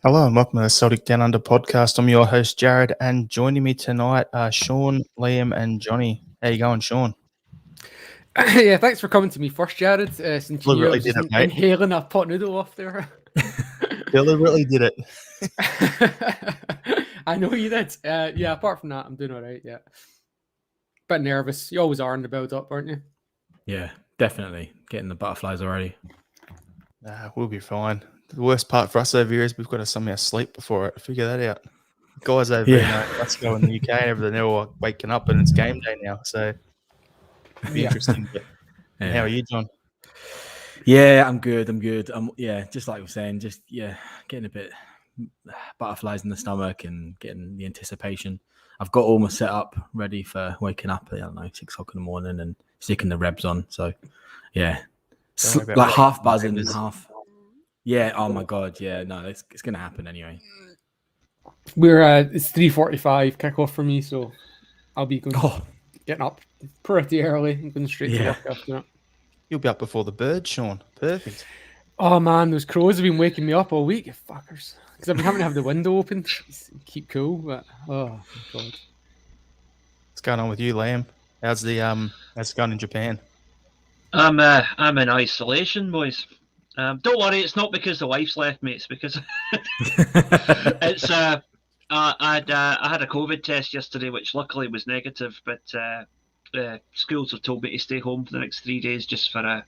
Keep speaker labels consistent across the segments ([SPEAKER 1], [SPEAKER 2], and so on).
[SPEAKER 1] Hello and welcome to the Celtic Down Under Podcast. I'm your host, Jared, and joining me tonight are Sean, Liam, and Johnny. How you going, Sean?
[SPEAKER 2] Yeah, thanks for coming to me first, Jared. Since you knew I was
[SPEAKER 1] did
[SPEAKER 2] just
[SPEAKER 1] it, mate.
[SPEAKER 2] inhaling a pot noodle off there.
[SPEAKER 1] Deliberately did it.
[SPEAKER 2] I know you did. Yeah, apart from that, I'm doing all right, yeah. Bit nervous. You always are in the build-up, aren't you?
[SPEAKER 3] Yeah, definitely. Getting the butterflies already.
[SPEAKER 1] We'll be fine. The worst part for us over here is we've got to somehow sleep before it. Figure that out. Guys over in Glasgow in the UK and everything, they're all waking up and it's game day now. So it'll be interesting. But how are you, John?
[SPEAKER 3] Yeah, I'm good. Just like we're saying, getting a bit butterflies in the stomach and getting the anticipation. I've got all my setup ready for waking up at 6 o'clock in the morning and sticking the rebs on. So yeah, like half buzzing and half. Yeah. Oh my god. Yeah. No, it's gonna happen anyway.
[SPEAKER 2] It's 3:45 kickoff for me, so I'll be getting up pretty early and going straight to work after that.
[SPEAKER 1] You'll be up before the birds, Sean. Perfect.
[SPEAKER 2] Oh man, those crows have been waking me up all week, you fuckers. Because I've been having to have the window open, keep cool. But oh my god,
[SPEAKER 1] what's going on with you, Liam? How's it going in Japan?
[SPEAKER 4] I'm in isolation, boys. Don't worry, it's not because the wife's left me. It's because it's I had a COVID test yesterday, which luckily was negative. But schools have told me to stay home for the next 3 days just for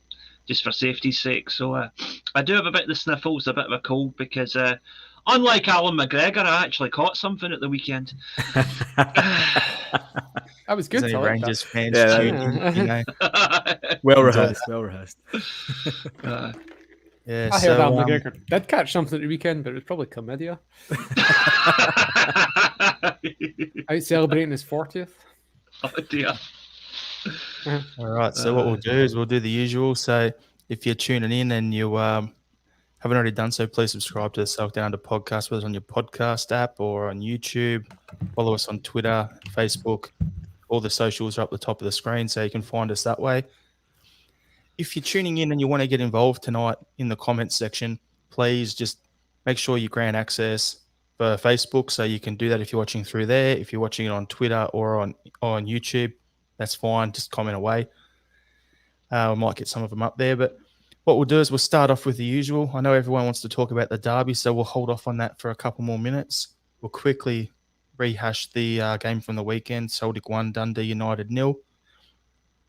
[SPEAKER 4] safety's sake. So I do have a bit of the sniffles, a bit of a cold because unlike Alan McGregor, I actually caught something at the weekend.
[SPEAKER 2] That was good.
[SPEAKER 1] Rangers fans
[SPEAKER 3] Well rehearsed.
[SPEAKER 1] Yeah,
[SPEAKER 2] I heard Alan McGregor did catch something at the weekend, but it was probably chlamydia. Out celebrating his 40th.
[SPEAKER 4] Oh dear.
[SPEAKER 1] All right, so what we'll do is we'll do the usual. So if you're tuning in and you haven't already done so, please subscribe to the Celtic Down Under Podcast, whether it's on your podcast app or on YouTube. Follow us on Twitter, Facebook. All the socials are up the top of the screen, so you can find us that way. If you're tuning in and you want to get involved tonight in the comments section, please just make sure you grant access for Facebook, so you can do that if you're watching through there. If you're watching it on Twitter or on YouTube, that's fine. Just comment away. We might get some of them up there. But what we'll do is we'll start off with the usual. I know everyone wants to talk about the derby, so we'll hold off on that for a couple more minutes. We'll quickly rehash the game from the weekend. Celtic 1, Dundee United 0.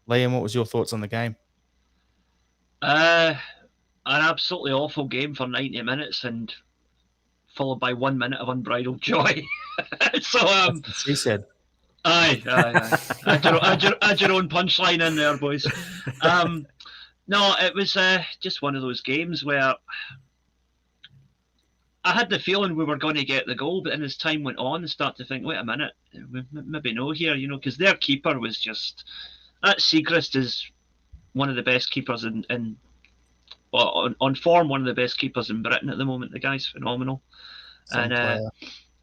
[SPEAKER 1] Liam, what was your thoughts on the game?
[SPEAKER 4] An absolutely awful game for 90 minutes and followed by 1 minute of unbridled joy. So
[SPEAKER 1] he said.
[SPEAKER 4] Aye. Add your own punchline in there, boys. No, it was just one of those games where I had the feeling we were going to get the goal, but then as time went on, and start to think, wait a minute, maybe no here, because their keeper was just that Seacrest is one of the best keepers on form, one of the best keepers in Britain at the moment. The guy's phenomenal.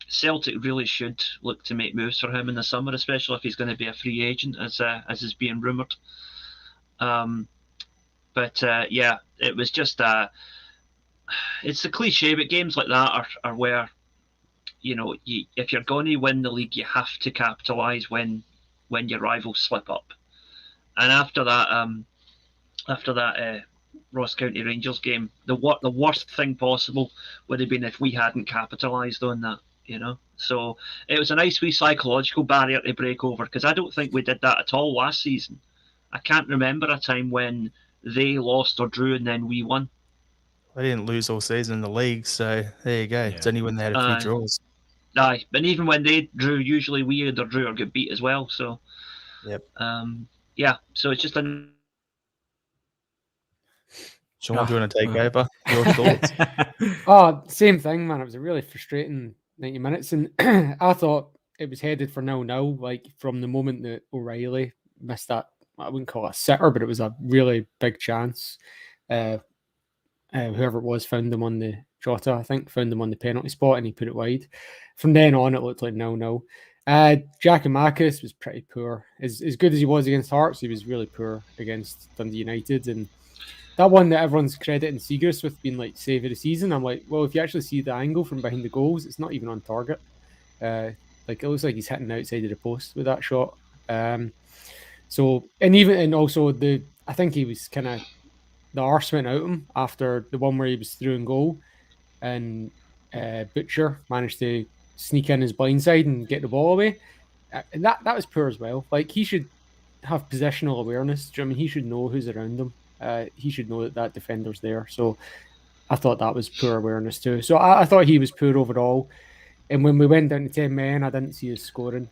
[SPEAKER 4] Celtic really should look to make moves for him in the summer, especially if he's going to be a free agent, as is being rumoured. But it was just it's a cliche, but games like that are where, if you're going to win the league, you have to capitalise when your rivals slip up. And after that Ross County Rangers game, the worst thing possible would have been if we hadn't capitalised on that. So it was a nice wee psychological barrier to break over, because I don't think we did that at all last season. I can't remember a time when they lost or drew and then we won.
[SPEAKER 1] They didn't lose all season in the league, so there you go. Yeah. It's only when they had a few draws.
[SPEAKER 4] Aye, but even when they drew, usually we either drew or get beat as well. So,
[SPEAKER 1] yep.
[SPEAKER 4] So it's just a.
[SPEAKER 1] Sean, do you want to take over? Your thoughts?
[SPEAKER 2] Same thing, man. It was a really frustrating 90 minutes, and I thought it was headed for 0-0, like from the moment that O'Reilly missed that. I wouldn't call it a sitter, but it was a really big chance. Whoever it was found him on the Jota, I think, found him on the penalty spot, and he put it wide. From then on, it looked like 0-0. Giakoumakis was pretty poor. As good as he was against Hearts, he was really poor against Dundee United, and that one that everyone's crediting Seagrass with being like save of the season. I'm like, well, if you actually see the angle from behind the goals, it's not even on target. Like it looks like he's hitting the outside of the post with that shot. So and also I think he was kind of the arse went out of him after the one where he was through in goal, and Butcher managed to sneak in his blindside and get the ball away. And that was poor as well. Like he should have positional awareness. Do you know what I mean? He should know who's around him. He should know that defender's there. So I thought that was poor awareness too. So I thought he was poor overall. And when we went down to 10 men, I didn't see us scoring.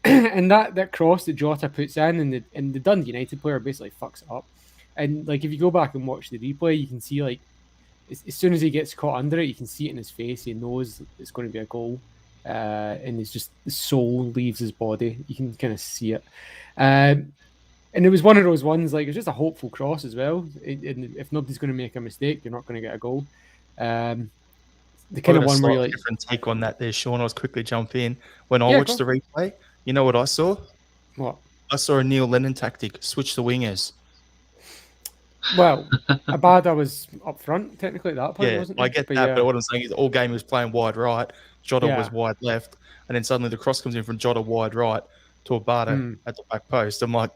[SPEAKER 2] And that cross that Jota puts in and the Dundee United player basically fucks it up. And like if you go back and watch the replay, you can see like as soon as he gets caught under it, you can see it in his face. He knows it's going to be a goal. And it's just the soul leaves his body. You can kind of see it. And it was one of those ones, like, it was just a hopeful cross as well. And if nobody's going to make a mistake, you're not going to get a goal. The kind of one where you like
[SPEAKER 1] different take on that there, Sean. I was quickly jump in. When I watched the replay, you know what I saw?
[SPEAKER 2] What?
[SPEAKER 1] I saw a Neil Lennon tactic, switch the wingers.
[SPEAKER 2] Well, Abada was up front technically at that point, wasn't he?
[SPEAKER 1] I get that, but what I'm saying is all game he was playing wide right, Jota was wide left, and then suddenly the cross comes in from Jota wide right to Abada at the back post. I'm like,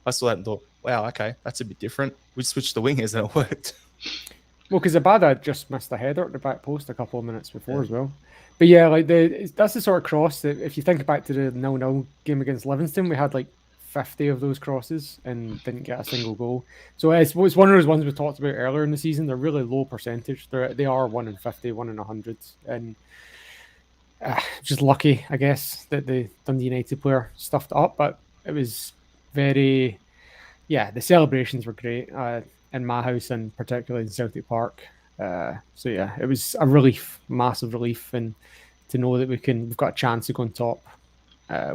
[SPEAKER 1] I saw that and thought, wow, okay, that's a bit different. We switched the wingers and it worked.
[SPEAKER 2] Well, because Abada just missed a header at the back post a couple of minutes before as well. But yeah, like that's the sort of cross that if you think back to the 0-0 game against Livingston, we had like 50 of those crosses and didn't get a single goal. So it's one of those ones we talked about earlier in the season. They're really low percentage. They are 1 in 50, 1 in 100, and just lucky, I guess, that the Dundee United player stuffed it up. But it was the celebrations were great in my house and particularly in Celtic Park. So yeah, it was a relief, massive relief, and to know that we've got a chance to go on top.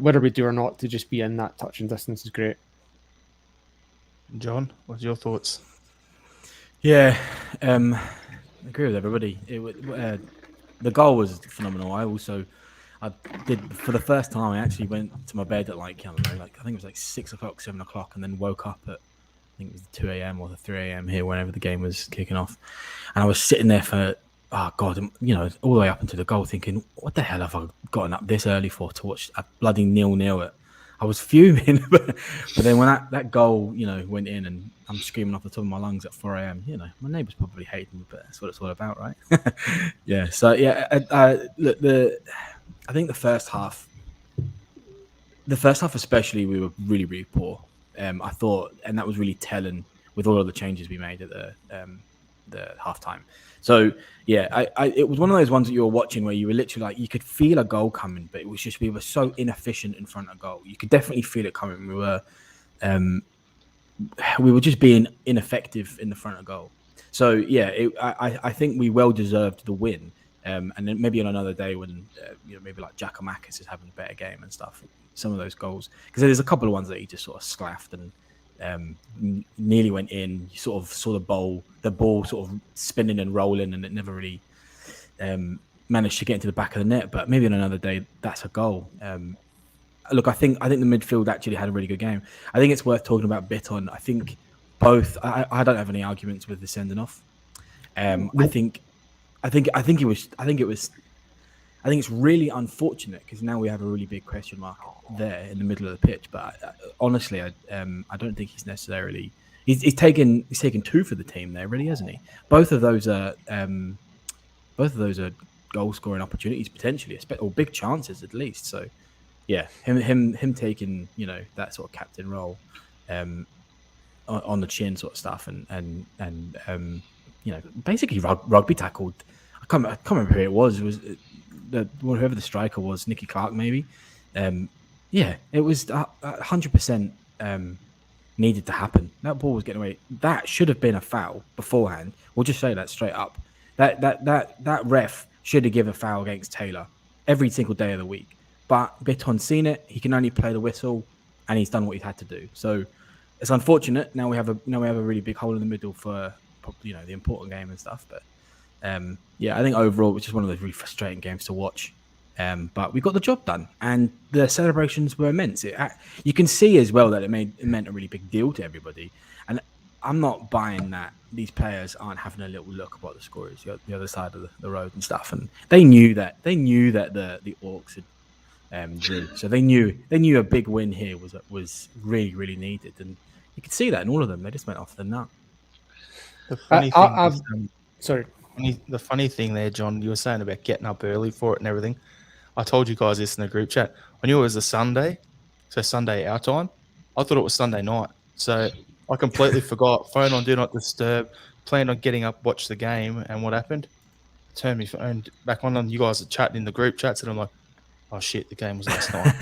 [SPEAKER 2] Whether we do or not, to just be in that touching distance is great.
[SPEAKER 1] John, what's your thoughts?
[SPEAKER 3] Yeah, I agree with everybody. The goal was phenomenal. I did for the first time. I actually went to my bed at I think it was like 6 o'clock, 7 o'clock, and then woke up at I think it was 2 a.m. or the 3 a.m. here, whenever the game was kicking off, and I was sitting there for all the way up into the goal, thinking, what the hell have I gotten up this early for to watch a bloody 0-0? I was fuming, but then when that goal, went in, and I'm screaming off the top of my lungs at 4 a.m. My neighbours probably hate me, but that's what it's all about, right? Yeah. So yeah, look, I think the first half especially, we were really, really poor. I thought, and that was really telling with all of the changes we made at the halftime. So yeah, it was one of those ones that you were watching where you were literally you could feel a goal coming, but it was just we were so inefficient in front of goal. You could definitely feel it coming. We were just being ineffective in the front of goal. So yeah, I think we well deserved the win. And then maybe on another day when maybe like Giacomakis is having a better game and stuff, some of those goals, because there's a couple of ones that he just sort of sclaffed and nearly went in. You sort of saw the ball sort of spinning and rolling, and it never really managed to get into the back of the net. But maybe on another day, that's a goal. Look, I think the midfield actually had a really good game. I think it's worth talking about Bitton. I think both. I don't have any arguments with the sending off. I think it's really unfortunate because now we have a really big question mark there in the middle of the pitch. But honestly, I don't think he's necessarily. He's taken 2 for the team there, really, hasn't he? Both of those are goal scoring opportunities potentially, or big chances at least. So yeah, him taking that sort of captain role on the chin sort of stuff, and basically rugby tackled. I can't remember who it was. It was whoever the striker was, Nicky Clark maybe. Yeah, it was 100% needed to happen. That ball was getting away. That should have been a foul beforehand. We'll just say that straight up. That ref should have given a foul against Taylor every single day of the week. But Bitton's seen it. He can only play the whistle, and he's done what he had to do. So it's unfortunate. Now we have a really big hole in the middle for the important game and stuff. But yeah, I think overall it was just one of those really frustrating games to watch. But we got the job done, and the celebrations were immense. You can see as well that it meant a really big deal to everybody. And I'm not buying that these players aren't having a little look at what the score is, the other side of the road and stuff, and they knew that the Orcs had drew, so they knew a big win here was really, really needed, and you could see that in all of them. They just went off the nut.
[SPEAKER 1] The funny thing is,
[SPEAKER 2] sorry.
[SPEAKER 1] The funny thing there, John, you were saying about getting up early for it and everything. I told you guys this in the group chat. I knew it was a Sunday, so Sunday our time. I thought it was Sunday night, so I completely forgot. Phone on Do Not Disturb. Planned on getting up, watch the game, and what happened? Turned my phone back on, and you guys are chatting in the group chats, and I'm like, oh shit, the game was last night.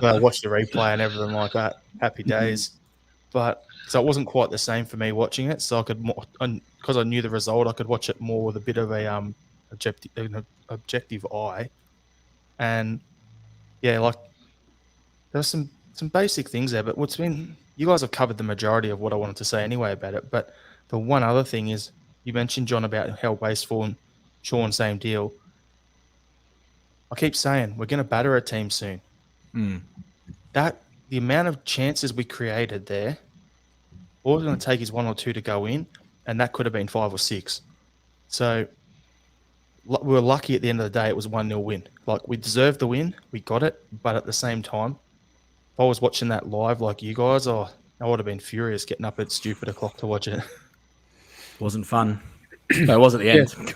[SPEAKER 1] So I watched the replay and everything like that. Happy days. But so it wasn't quite the same for me watching it. So I could, because I knew the result, I could watch it more with a bit of a objective eye. And yeah, like there's some basic things there. But you guys have covered the majority of what I wanted to say anyway about it. But the one other thing is, you mentioned, John, about how wasteful, and Sean, same deal. I keep saying we're going to batter a team soon. The amount of chances we created there, all it's going to take is 1 or 2 to go in, and that could have been 5 or 6. So we were lucky at the end of the day. It was 1-0 win. Like, we deserved the win, we got it, but at the same time, if I was watching that live like you guys, I would have been furious getting up at stupid o'clock to watch it.
[SPEAKER 3] Wasn't fun. No, it was at the end.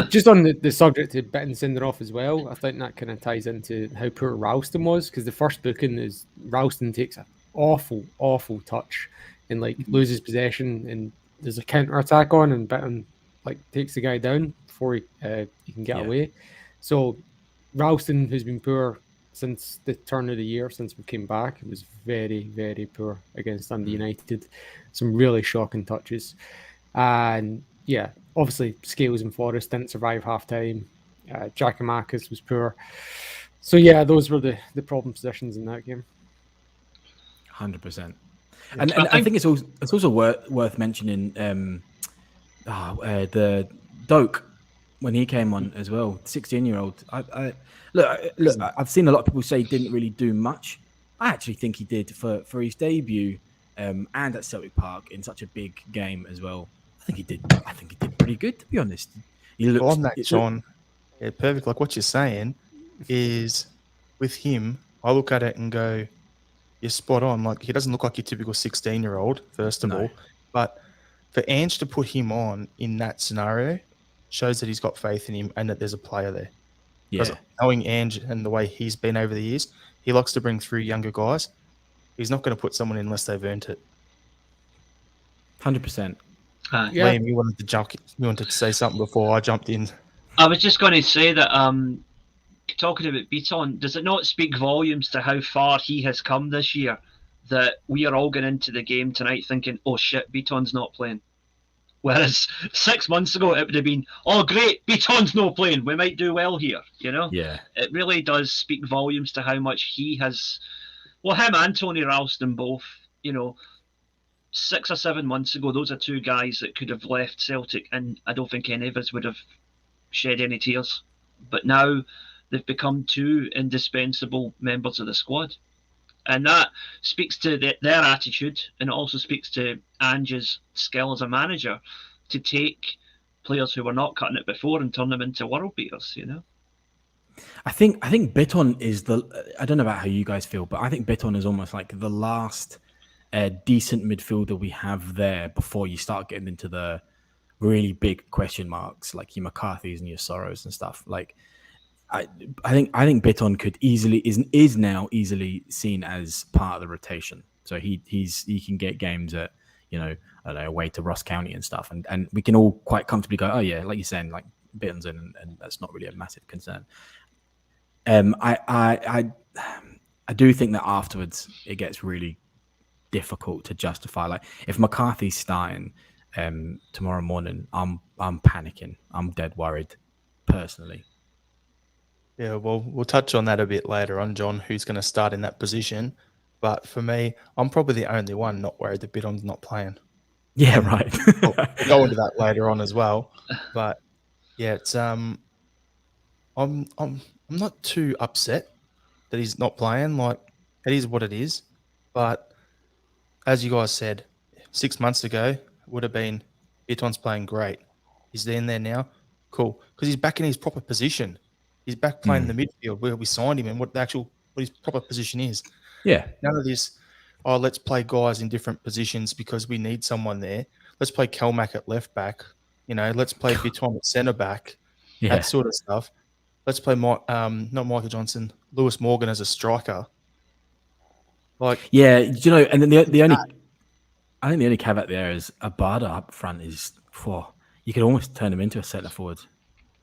[SPEAKER 2] Just on the subject of Bitton sending off as well, I think that kind of ties into how poor Ralston was, because the first booking is Ralston takes an awful touch and like loses possession, and there's a counter attack on, and Bitton like takes the guy down before he can get away. So Ralston, who's been poor since the turn of the year, since we came back, it was very, very poor against Dundee United. Some really shocking touches, and yeah. Obviously, Scales and Forrest didn't survive half-time. Giacomakis was poor. So, yeah, those were the problem positions in that game.
[SPEAKER 3] 100%. And I think it's also worth mentioning the Doak when he came on as well, 16-year-old. Look, I've seen a lot of people say he didn't really do much. I actually think he did for his debut and at Celtic Park in such a big game as well. I think he did pretty good, to be honest. He looked
[SPEAKER 1] on that, John. Yeah, perfect. Like what you're saying is, with him, I look at it and go, you're spot on. Like, he doesn't look like your typical 16-year-old, first of all. But for Ange to put him on in that scenario shows that he's got faith in him and that there's a player there. Because knowing Ange and the way he's been over the years, he likes to bring through younger guys. He's not going to put someone in unless they've earned it.
[SPEAKER 3] 100%.
[SPEAKER 1] Liam, you wanted to say something before I jumped in.
[SPEAKER 4] I was just going to say that talking about Beaton, does it not speak volumes to how far he has come this year that we are all going into the game tonight thinking, oh shit, Beaton's not playing? Whereas 6 months ago it would have been, oh great, Beaton's not playing, we might do well here, you know?
[SPEAKER 3] Yeah.
[SPEAKER 4] It really does speak volumes to how much he has, well, him and Tony Ralston both, you know, 6 or 7 months ago, those are two guys that could have left Celtic, and I don't think any of us would have shed any tears. But now they've become two indispensable members of the squad. And that speaks to their attitude, and it also speaks to Ange's skill as a manager to take players who were not cutting it before and turn them into world beaters, you know?
[SPEAKER 3] I think Bitton is I don't know about how you guys feel, but I think Bitton is almost like the last decent midfielder we have there before you start getting into the really big question marks like your McCarthy's and your Sorrows and stuff. Like, I think Bitton could is now easily seen as part of the rotation. So he can get games at, you know, I don't know, away to Ross County and stuff, and we can all quite comfortably go, oh yeah, like you're saying, like Bitton's in, and that's not really a massive concern. I do think that afterwards it gets really difficult to justify. Like, if McCarthy's starting tomorrow morning, I'm panicking. I'm dead worried, personally.
[SPEAKER 1] Yeah, well, we'll touch on that a bit later on, John, who's going to start in that position. But for me, I'm probably the only one not worried that Bitton's not playing.
[SPEAKER 3] Yeah, right.
[SPEAKER 1] We'll go into that later on as well. But yeah, it's I'm not too upset that he's not playing. Like, it is what it is. But as you guys said, 6 months ago would have been Bitton's playing great. He's in there now. Cool. Because he's back in his proper position. He's back playing the midfield where we signed him and what his proper position is.
[SPEAKER 3] Yeah.
[SPEAKER 1] None of this, let's play guys in different positions because we need someone there. Let's play Kelmack at left back. Let's play Bitton at centre back.
[SPEAKER 3] Yeah.
[SPEAKER 1] That sort of stuff. Let's play not Michael Johnson, Lewis Morgan as a striker.
[SPEAKER 3] And then I think the only caveat there is Abada up front is you could almost turn him into a centre forward.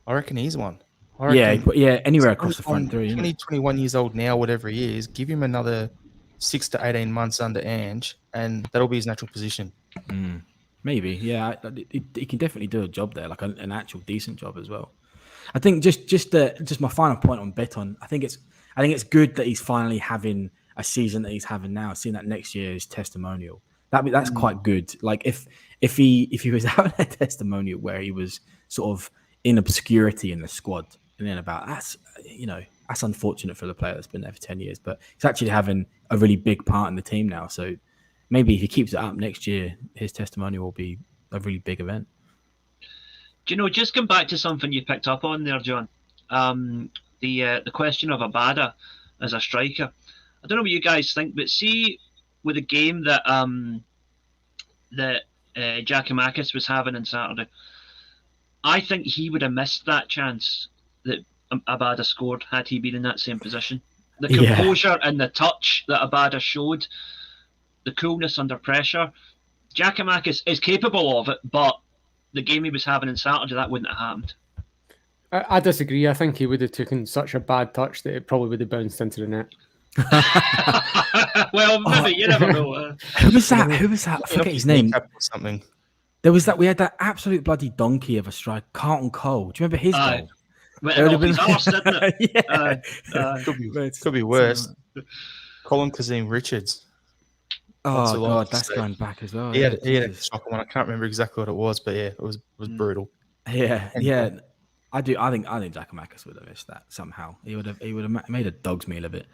[SPEAKER 1] I reckon he's one.
[SPEAKER 3] Anywhere across the front three.
[SPEAKER 1] 21 years old now, whatever he is, give him another 6 to 18 months under Ange, and that'll be his natural position.
[SPEAKER 3] Maybe, yeah. He can definitely do a job there, like an actual decent job as well. I think just my final point on Bitton. I think it's good that he's finally having a season that he's having now. Seeing that next year is testimonial. That's quite good. Like if he was having a testimonial where he was sort of in obscurity in the squad, and then that's unfortunate for the player that's been there for 10 years. But he's actually having a really big part in the team now. So maybe if he keeps it up next year, his testimonial will be a really big event.
[SPEAKER 4] Do you know, just come back to something you picked up on there, John. The question of Abada as a striker. I don't know what you guys think, but see with the game that Giakoumakis was having on Saturday, I think he would have missed that chance that Abada scored had he been in that same position. The composure and the touch that Abada showed, the coolness under pressure. Giakoumakis is capable of it, but the game he was having on Saturday, that wouldn't have happened.
[SPEAKER 2] I disagree. I think he would have taken such a bad touch that it probably would have bounced into the net.
[SPEAKER 4] Well, maybe you never know.
[SPEAKER 3] Who was that? I forget his name.
[SPEAKER 1] Something.
[SPEAKER 3] There was that. We had that absolute bloody donkey of a strike, Carlton Cole. Do you remember his goal?
[SPEAKER 4] His arse, didn't it?
[SPEAKER 1] Could be worse. Colin Kazim Richards.
[SPEAKER 3] Oh God, that's going back as well.
[SPEAKER 1] He had a shocking one. I can't remember exactly what it was, but yeah, it was brutal.
[SPEAKER 3] Yeah. I think Giakoumakis would have missed that somehow. He would have made a dog's meal of it.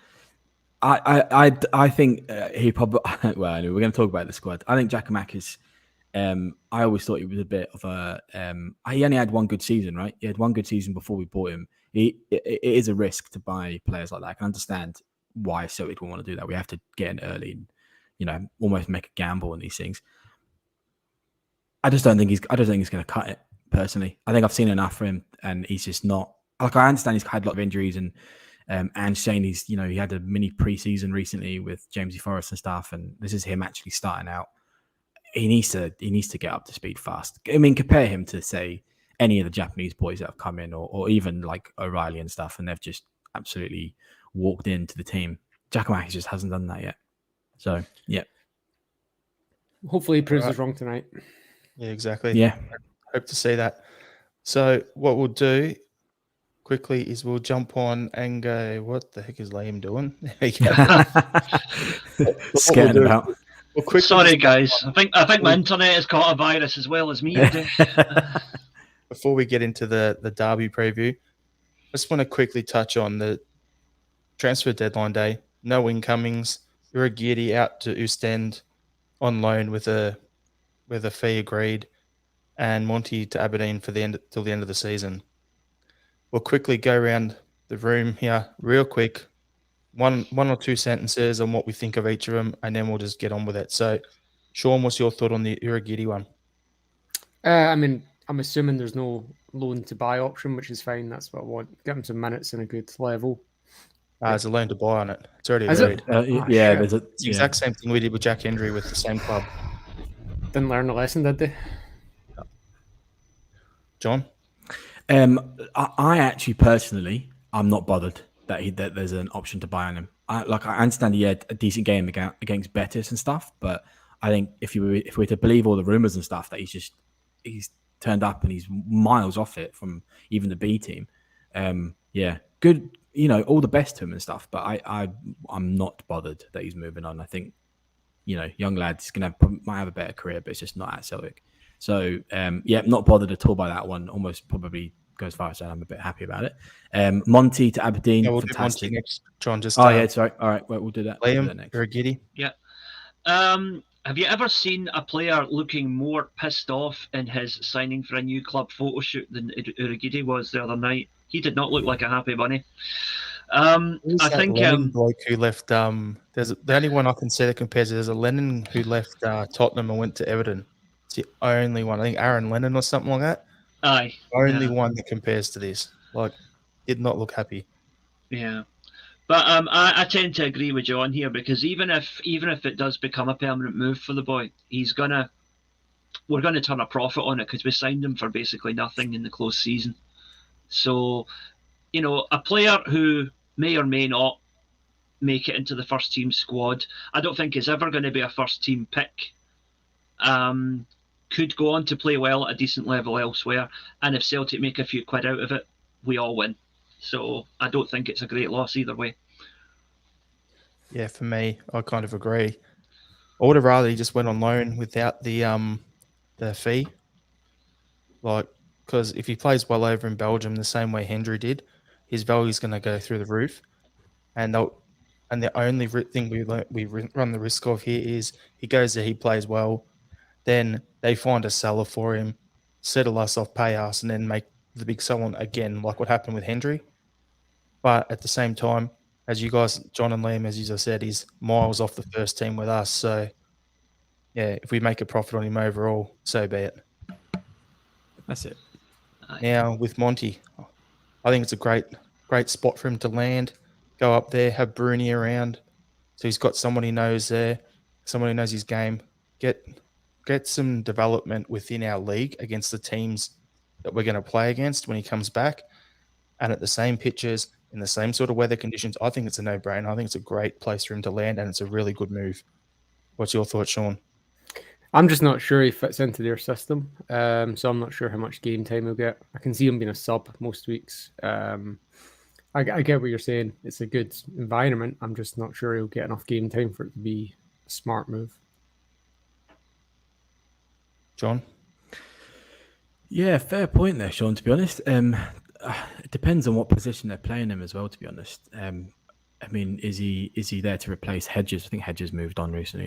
[SPEAKER 3] I think he probably. Well, anyway, we're going to talk about the squad. I think Giakoumakis. I always thought he was a bit of a. He only had one good season, right? He had one good season before we bought him. It is a risk to buy players like that. I can understand why Celtic would want to do that. We have to get in early and almost make a gamble on these things. I don't think he's going to cut it. Personally, I think I've seen enough for him, and he's just not. Like, I understand he's had a lot of injuries, and saying he had a mini preseason recently with Jamesy Forrest and stuff, and this is him actually starting out. He needs to get up to speed fast. I mean, compare him to, say, any of the Japanese boys that have come in, or even like O'Reilly and stuff, and they've just absolutely walked into the team. Giakoumakis just hasn't done that yet. So yeah,
[SPEAKER 2] hopefully he proves us wrong tonight.
[SPEAKER 1] Yeah, exactly.
[SPEAKER 3] Yeah.
[SPEAKER 1] Hope to see that. So what we'll do quickly is we'll jump on and go, what the heck is Liam doing? There you go.
[SPEAKER 3] Scared about.
[SPEAKER 4] Sorry, guys. I think my internet has caught a virus as well as me today.
[SPEAKER 1] Before we get into the Derby preview, I just want to quickly touch on the transfer deadline day. No incomings. Uragiri out to Ostend on loan with a fee agreed, and Monty to Aberdeen till the end of the season. We'll quickly go around the room here real quick. One or two sentences on what we think of each of them, and then we'll just get on with it. So, Sean, what's your thought on the Uragiri one?
[SPEAKER 2] I mean, I'm assuming there's no loan to buy option, which is fine. That's what I want. Get him some minutes in a good level.
[SPEAKER 1] There's a loan to buy on it. It's already
[SPEAKER 2] Is
[SPEAKER 1] agreed.
[SPEAKER 3] There's
[SPEAKER 1] it's the exact same thing we did with Jack Hendry with the same club.
[SPEAKER 2] Didn't learn the lesson, did they?
[SPEAKER 1] John?
[SPEAKER 3] I actually personally, I'm not bothered that there's an option to buy on him. I understand he had a decent game against Betis and stuff, but I think if we're to believe all the rumours and stuff that he's turned up and he's miles off it from even the B team. Good. All the best to him and stuff, but I'm not bothered that he's moving on. I think, young lad is might have a better career, but it's just not at Celtic. So, not bothered at all by that one. Almost probably goes far as saying I'm a bit happy about it. Monty to Aberdeen.
[SPEAKER 1] Yeah, we'll
[SPEAKER 3] fantastic.
[SPEAKER 1] do Monty next, John. Just
[SPEAKER 3] sorry. All right, we'll do that.
[SPEAKER 1] Liam,
[SPEAKER 3] we'll do that next.
[SPEAKER 1] Uragiri.
[SPEAKER 4] Yeah. have you ever seen a player looking more pissed off in his signing for a new club photo shoot than Urhoghide was the other night? He did not look like a happy bunny. I think
[SPEAKER 1] Lennon bloke who left. There's the only one I can say that compares. There's a Lennon who left Tottenham and went to Everton. It's the only one. I think Aaron Lennon or something like that.
[SPEAKER 4] Aye,
[SPEAKER 1] Only one that compares to this. Like, did not look happy.
[SPEAKER 4] Yeah. But I tend to agree with John here, because even if it does become a permanent move for the boy, we're gonna turn a profit on it because we signed him for basically nothing in the close season. So, a player who may or may not make it into the first team squad, I don't think is ever going to be a first team pick. Could go on to play well at a decent level elsewhere, and if Celtic make a few quid out of it, we all win. So I don't think it's a great loss either way.
[SPEAKER 1] Yeah, for me, I kind of agree. I would have rather he just went on loan without the fee. Like, because if he plays well over in Belgium the same way Hendry did, his value is going to go through the roof. And the only thing we run the risk of here is he goes there, he plays well, then they find a seller for him, settle us off, pay us, and then make the big sell on again, like what happened with Hendry. But at the same time, as you guys, John and Liam, as you just said, he's miles off the first team with us. So, yeah, if we make a profit on him overall, so be it.
[SPEAKER 3] That's it.
[SPEAKER 1] Now, with Monty, I think it's a great spot for him to land, go up there, have Bruni around. So he's got someone he knows there, someone who knows his game. Get some development within our league against the teams that we're going to play against when he comes back. And at the same pitches, in the same sort of weather conditions, I think it's a no-brainer. I think it's a great place for him to land, and it's a really good move. What's your thoughts, Sean?
[SPEAKER 2] I'm just not sure he fits into their system, so I'm not sure how much game time he'll get. I can see him being a sub most weeks. I get what you're saying. It's a good environment. I'm just not sure he'll get enough game time for it to be a smart move.
[SPEAKER 1] John?
[SPEAKER 3] Yeah, fair point there, Sean, to be honest. It depends on what position they're playing him as well, to be honest. I mean, is he there to replace Hedges? I think Hedges moved on recently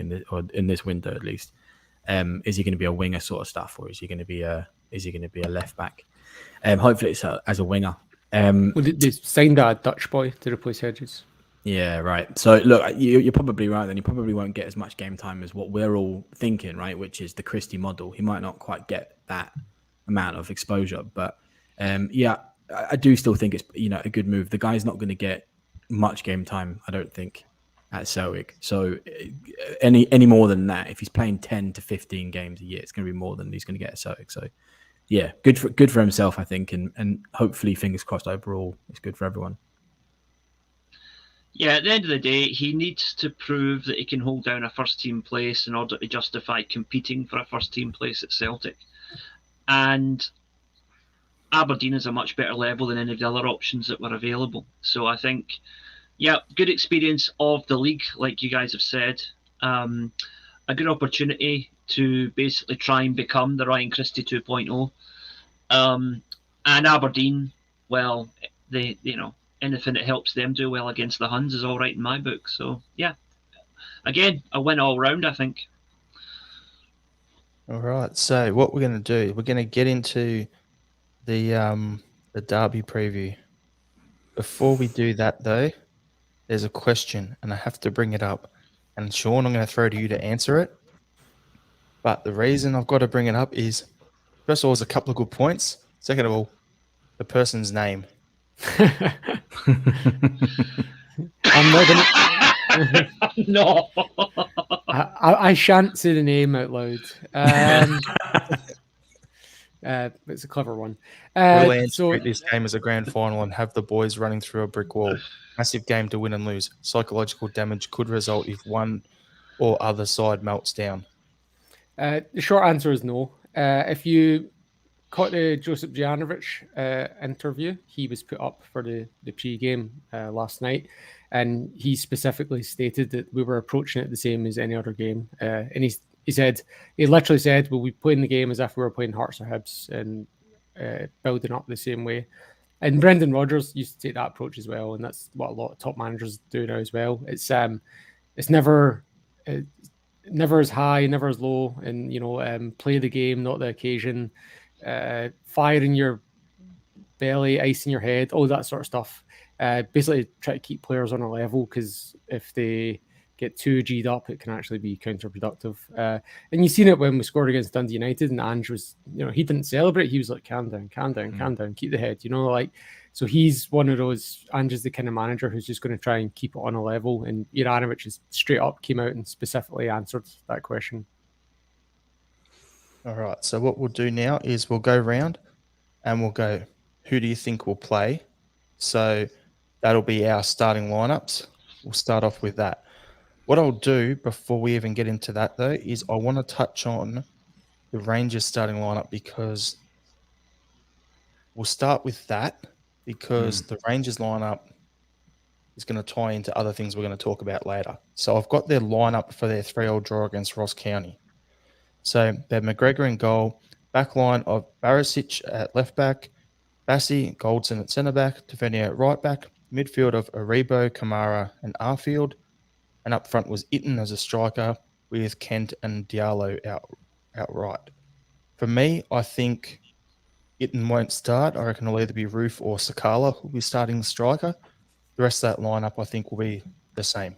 [SPEAKER 3] in this window at least. Is he going to be a winger sort of stuff, or is he going to be a left back? Hopefully it's as a winger.
[SPEAKER 2] They signed a Dutch boy to replace Hedges.
[SPEAKER 3] Yeah, right. So look, you're probably right. Then he probably won't get as much game time as what we're all thinking, right? Which is the Christie model. He might not quite get that amount of exposure, but yeah, I do still think it's a good move. The guy's not going to get much game time, I don't think, at Celtic. So any more than that, if he's playing 10 to 15 games a year, it's going to be more than he's going to get at Celtic. So yeah, good for himself, I think, and hopefully, fingers crossed, overall, it's good for everyone.
[SPEAKER 4] Yeah, at the end of the day, he needs to prove that he can hold down a first-team place in order to justify competing for a first-team place at Celtic. And Aberdeen is a much better level than any of the other options that were available. So I think, yeah, good experience of the league, like you guys have said. A good opportunity to basically try and become the Ryan Christie 2.0. And Aberdeen, well, they anything that helps them do well against the Huns is all right in my book. So, yeah, again, a win all round, I think.
[SPEAKER 1] All right. So what we're going to do, we're going to get into the Derby preview. Before we do that, though, there's a question, and I have to bring it up. And Sean, I'm going to throw to you to answer it. But the reason I've got to bring it up is, first of all, there's a couple of good points. Second of all, the person's name.
[SPEAKER 2] I'm not gonna.
[SPEAKER 4] No.
[SPEAKER 2] I shan't say the name out loud. It's a clever one.
[SPEAKER 1] We'll answer this game as a grand final and have the boys running through a brick wall. Massive game to win and lose. Psychological damage could result if one or other side melts down.
[SPEAKER 2] The short answer is no. If you caught the Josip Janovic interview, he was put up for the pre-game last night, and he specifically stated that we were approaching it the same as any other game. And he literally said, we'll be playing the game as if we were playing Hearts or Hibs and building up the same way. And Brendan Rodgers used to take that approach as well, and that's what a lot of top managers do now as well. It's never never as high, never as low, and play the game, not the occasion. Fire in your belly, ice in your head, all that sort of stuff. Basically, try to keep players on a level, because if they get too G'd up, it can actually be counterproductive. And you've seen it when we scored against Dundee United, and Ange was, he didn't celebrate. He was like, calm down, calm down, keep the head, so he's one of those. Ange is the kind of manager who's just going to try and keep it on a level. And Juranovic is straight up came out and specifically answered that question.
[SPEAKER 1] All right. So what we'll do now is we'll go round and we'll go, who do you think will play? So that'll be our starting lineups. We'll start off with that. What I'll do before we even get into that, though, is I want to touch on the Rangers starting lineup, because we'll start with that, because the Rangers lineup is going to tie into other things we're going to talk about later. So I've got their lineup for their 3-0 draw against Ross County. So they have McGregor in goal, back line of Barisic at left back, Bassi, Goldson at centre back, Tavernier at right back, midfield of Aribo, Kamara, and Arfield, and up front was Itten as a striker with Kent and Diallo outright. For me, I think Itten won't start. I reckon it'll either be Roof or Sakala who will be starting the striker. The rest of that lineup, I think, will be the same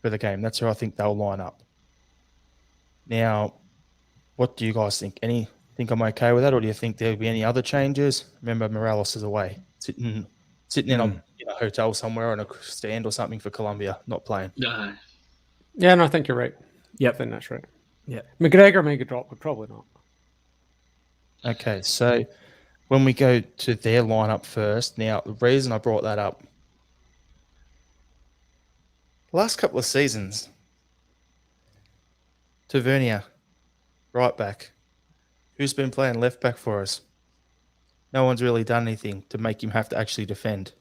[SPEAKER 1] for the game. That's where I think they'll line up. Now, what do you guys think? Think I'm okay with that, or do you think there'll be any other changes? Remember, Morales is away, sitting in a hotel somewhere on a stand or something for Colombia, not playing.
[SPEAKER 4] No.
[SPEAKER 2] Yeah, no, I think you're right.
[SPEAKER 3] Yep.
[SPEAKER 2] I think that's right.
[SPEAKER 3] Yeah.
[SPEAKER 2] McGregor may get dropped, but probably not.
[SPEAKER 1] Okay, so when we go to their lineup first, now the reason I brought that up, the last couple of seasons, Tavernier, right back, who's been playing left back for us? No one's really done anything to make him have to actually defend.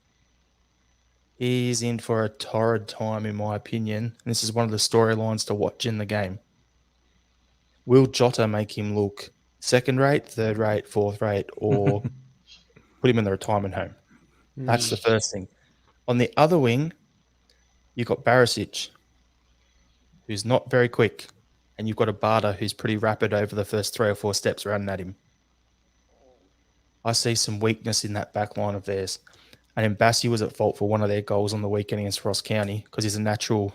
[SPEAKER 1] He's in for a torrid time, in my opinion. And this is one of the storylines to watch in the game. Will Jota make him look second rate, third rate, fourth rate, or put him in the retirement home? That's the first thing. On the other wing, you've got Barisic, who's not very quick, and you've got Abada, who's pretty rapid over the first 3 or 4 steps running at him. I see some weakness in that back line of theirs. And Mbassi was at fault for one of their goals on the weekend against Ross County, because he's a natural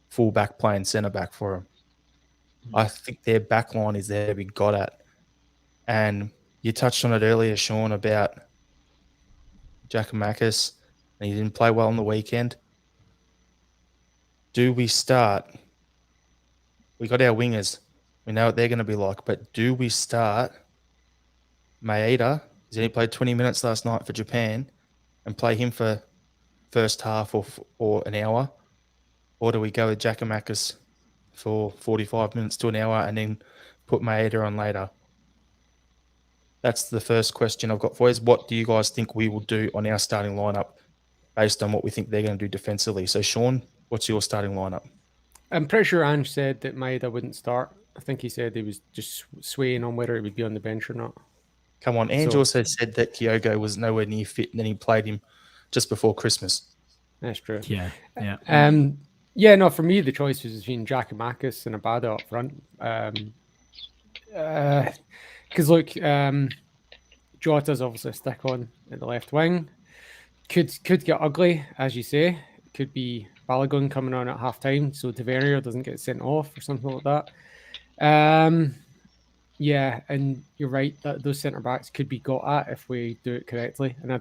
[SPEAKER 1] full-back playing centre-back for him. I think their back line is there to be got at. And you touched on it earlier, Sean, about Giakoumakis, and he didn't play well on the weekend. Do we start? We got our wingers. We know what they're going to be like, but do we start Maeda? He's only played 20 minutes last night for Japan, and play him for first half or an hour? Or do we go with Giakoumakis for 45 minutes to an hour and then put Maeda on later? That's the first question I've got for you. What do you guys think we will do on our starting lineup based on what we think they're going to do defensively? So, Sean, what's your starting lineup?
[SPEAKER 2] I'm pretty sure Ange said that Maeda wouldn't start. I think he said he was just swaying on whether he would be on the bench or not.
[SPEAKER 1] Come on, Ange also said that Kyogo was nowhere near fit, and then he played him just before Christmas.
[SPEAKER 2] That's true.
[SPEAKER 3] Yeah.
[SPEAKER 2] No, for me, the choice was between Giakoumakis and Abada up front. Because, look, Jota's obviously a stick-on at the left wing. Could get ugly, as you say. Could be Balogun coming on at half-time, so Tavernier doesn't get sent off or something like that. Yeah, and you're right that those centre-backs could be got at if we do it correctly, and I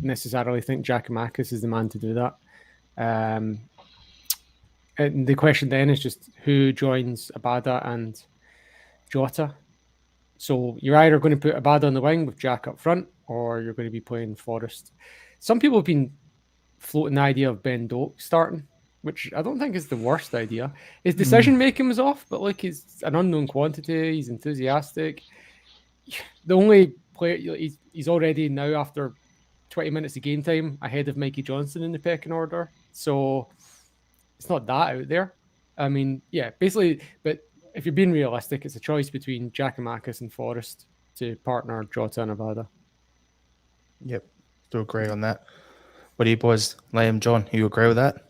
[SPEAKER 2] necessarily think Giakoumakis is the man to do that. And the question then is just who joins Abada and Jota. So you're either going to put Abada on the wing with Jack up front, or you're going to be playing Forrest. Some people have been floating the idea of Ben Doak starting, which I don't think is the worst idea. His decision making was off, but like he's an unknown quantity. He's enthusiastic. The only player he's already now after 20 minutes of game time ahead of Mikey Johnson in the pecking order. So it's not that out there. I mean, yeah, basically, but if you're being realistic, it's a choice between Giakoumakis and Forrest to partner Jota and Abada.
[SPEAKER 1] Yep, do agree on that. What do you boys, Liam, John, you agree with that?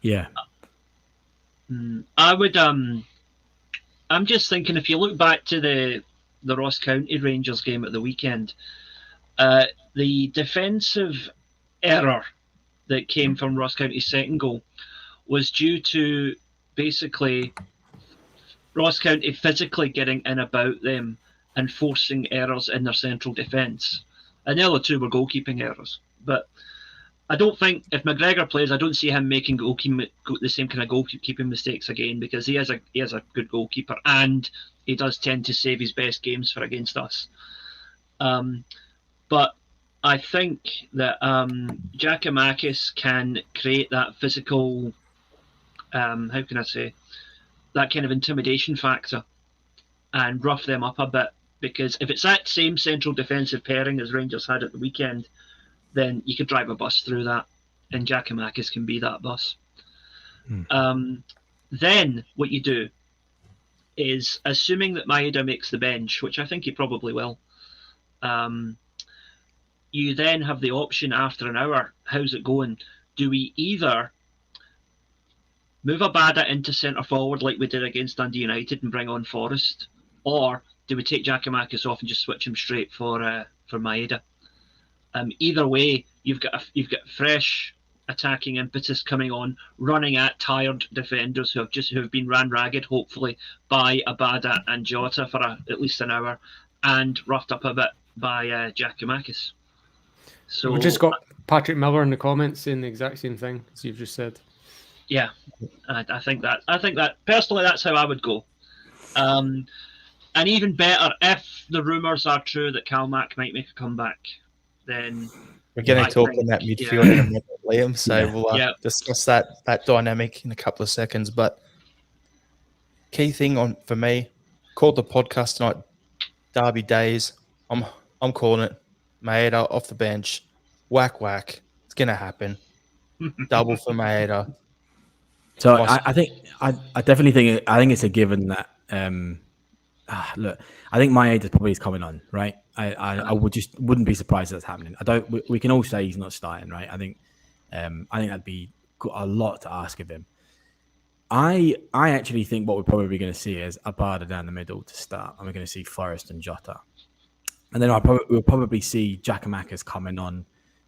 [SPEAKER 3] Yeah.
[SPEAKER 4] I would. I'm just thinking, if you look back to the Ross County Rangers game at the weekend, the defensive error that came from Ross County's second goal was due to basically Ross County physically getting in about them and forcing errors in their central defence. And the other two were goalkeeping errors. But I don't think if McGregor plays, I don't see him making the same kind of goalkeeping mistakes again, because he is a good goalkeeper and he does tend to save his best games for against us. But I think that Giakoumakis can create that physical, how can I say, that kind of intimidation factor and rough them up a bit. Because if it's that same central defensive pairing as Rangers had at the weekend, then you could drive a bus through that, and Giakoumakis can be that bus. Then what you do is, assuming that Maeda makes the bench, which I think he probably will, you then have the option after an hour. How's it going? Do we either move Abada into centre forward like we did against Dundee United and bring on Forrest, or do we take Giakoumakis off and just switch him straight for Maeda? Either way, you've got fresh attacking impetus coming on, running at tired defenders who have been ran ragged, hopefully, by Abada and Jota for at least an hour, and roughed up a bit by Giakoumakis. So
[SPEAKER 2] we just got Patrick Miller in the comments saying the exact same thing as you've just said.
[SPEAKER 4] Yeah, I think that personally, that's how I would go. And even better, if the rumours are true that Kalmak might make a comeback, then
[SPEAKER 1] we're getting talking that midfield in a minute, Liam. So we'll discuss that dynamic in a couple of seconds. But key thing for me, called the podcast tonight, Derby Daiz. I'm calling it. Maeda off the bench, whack. It's gonna happen. Double for Maeda.
[SPEAKER 3] So I definitely think it's a given that look, I think Maeda probably is coming on, right? I wouldn't be surprised if that's happening. We can all say he's not starting, right? I think that'd be a lot to ask of him. I actually think what we're probably going to see is Abada down the middle to start, and we're going to see Forrest and Jota, and then we'll probably see Giakoumakis coming on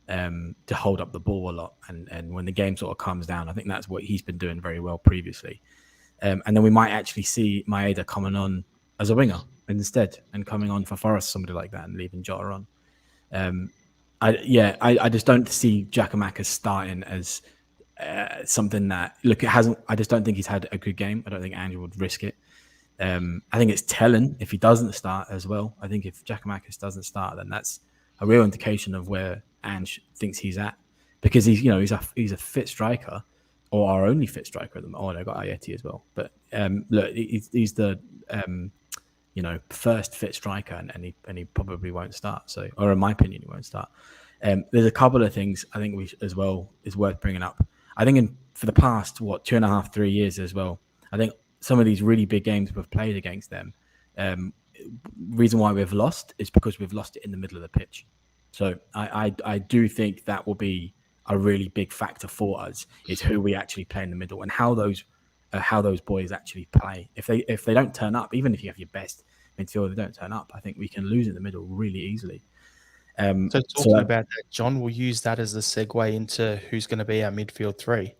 [SPEAKER 3] to hold up the ball a lot, and when the game sort of calms down, I think that's what he's been doing very well previously. And then we might actually see Maeda coming on as a winger instead, and coming on for Forrest, somebody like that, and leaving Jota on. I just don't see Giakoumakis starting as something that it hasn't. I just don't think he's had a good game. I don't think Andrew would risk it. I think it's telling if he doesn't start as well. I think if Giakoumakis doesn't start, then that's a real indication of where Ange thinks he's at, because he's a fit striker, or our only fit striker at the moment. Oh, I got Ayeti as well, but look, he's the first fit striker, and he probably won't start. So, or in my opinion, he won't start. There's a couple of things I think is worth bringing up. I think for the past 2.5, 3 years as well, I think some of these really big games we've played against them, reason why we've lost is because we've lost it in the middle of the pitch. So I do think that will be a really big factor for us, is who we actually play in the middle and how those boys actually play. If they don't turn up, even if you have your best midfielder, they don't turn up, I think we can lose in the middle really easily.
[SPEAKER 1] So talking about that, John, we'll use that as the segue into who's going to be our midfield three.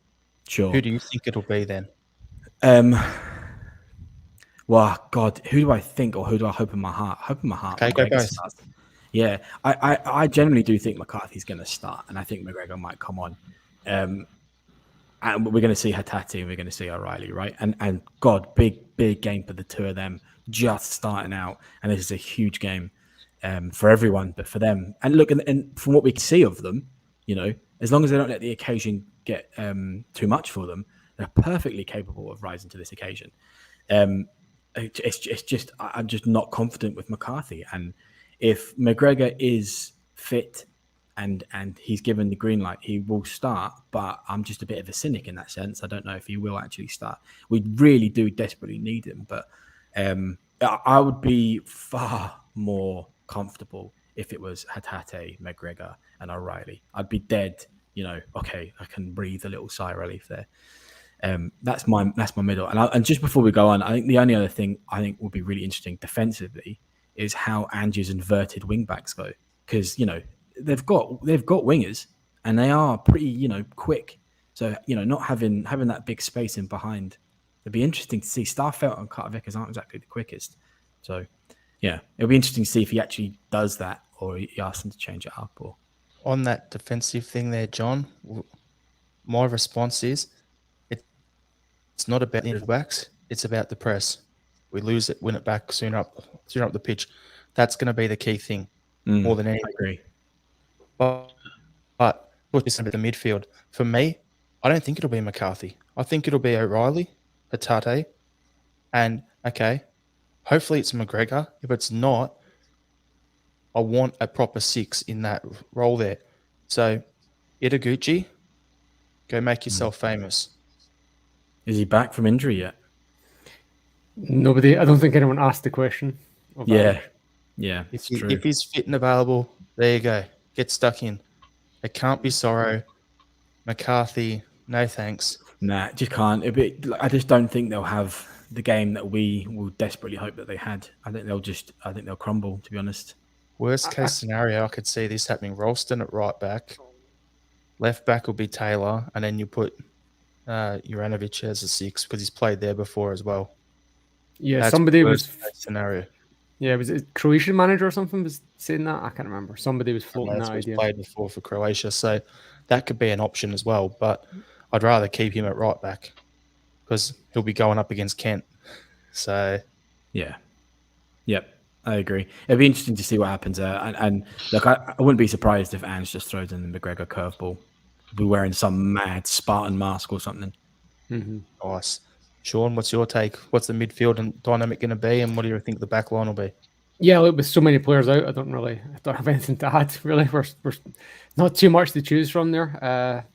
[SPEAKER 3] Sure.
[SPEAKER 1] Who do you think it'll be then?
[SPEAKER 3] Well, God, who do I think, or who do I hope in my heart? Hope in my heart.
[SPEAKER 1] Okay, go both.
[SPEAKER 3] Yeah, I generally do think McCarthy's going to start, and I think McGregor might come on. And we're going to see Hatate, and we're going to see O'Reilly, right? And God, big game for the two of them, just starting out, and this is a huge game for everyone, but for them. And look, and from what we can see of them, as long as they don't let the occasion get too much for them, they're perfectly capable of rising to this occasion. It's just I'm just not confident with McCarthy, and if McGregor is fit and he's given the green light, he will start. But I'm just a bit of a cynic in that sense. I don't know if he will actually start. We really do desperately need him, but I would be far more comfortable if it was Hatate, McGregor, and O'Reilly. I'd be dead. Okay, I can breathe a little sigh of relief there. That's my middle. And just before we go on, I think the only other thing I think would be really interesting defensively is how Angie's inverted wing backs go, because they've got wingers and they are pretty quick. So not having that big space in behind, it'd be interesting to see. Starfelt and Carter Vickers aren't exactly the quickest, so yeah, it'll be interesting to see if he actually does that or he asks them to change it up. Or
[SPEAKER 1] on that defensive thing there, John, my response is it's not about the backs, it's about the press. We lose it, win it back sooner up the pitch. That's going to be the key thing more than anything.
[SPEAKER 3] I agree.
[SPEAKER 1] But what you said about the midfield, for me, I don't think it'll be McCarthy. I think it'll be O'Reilly, Hatate, and hopefully it's McGregor. If it's not, I want a proper 6 in that role there. So, Itaguchi, go make yourself famous.
[SPEAKER 3] Is he back from injury yet?
[SPEAKER 2] Nobody. I don't think anyone asked the question.
[SPEAKER 3] Yeah.
[SPEAKER 1] If he's fit and available, there you go. Get stuck in. It can't be Sorrow. McCarthy, no thanks.
[SPEAKER 3] Nah, just can't. I just don't think they'll have the game that we will desperately hope that they had. I think they'll crumble, to be honest.
[SPEAKER 1] Worst case scenario, I could see this happening. Ralston at right back. Left back will be Taylor, and then you put Juranovic as a 6 because he's played there before as well.
[SPEAKER 2] Yeah,
[SPEAKER 1] That's
[SPEAKER 2] somebody was
[SPEAKER 1] scenario.
[SPEAKER 2] Yeah, was it Croatian manager or something was saying that? I can't remember. Somebody was floating that idea.
[SPEAKER 1] He's played before for Croatia, so that could be an option as well. But I'd rather keep him at right back because he'll be going up against Kent. So
[SPEAKER 3] yeah, yep, I agree. It'd be interesting to see what happens there. And look, I wouldn't be surprised if Ange just throws in the McGregor curveball. He'll be wearing some mad Spartan mask or something.
[SPEAKER 2] Mm-hmm.
[SPEAKER 1] Nice. Sean, what's your take? What's the midfield and dynamic going to be, and what do you think the back line will be?
[SPEAKER 2] Yeah, look, with so many players out, I don't have anything to add. Really, we're not too much to choose from there.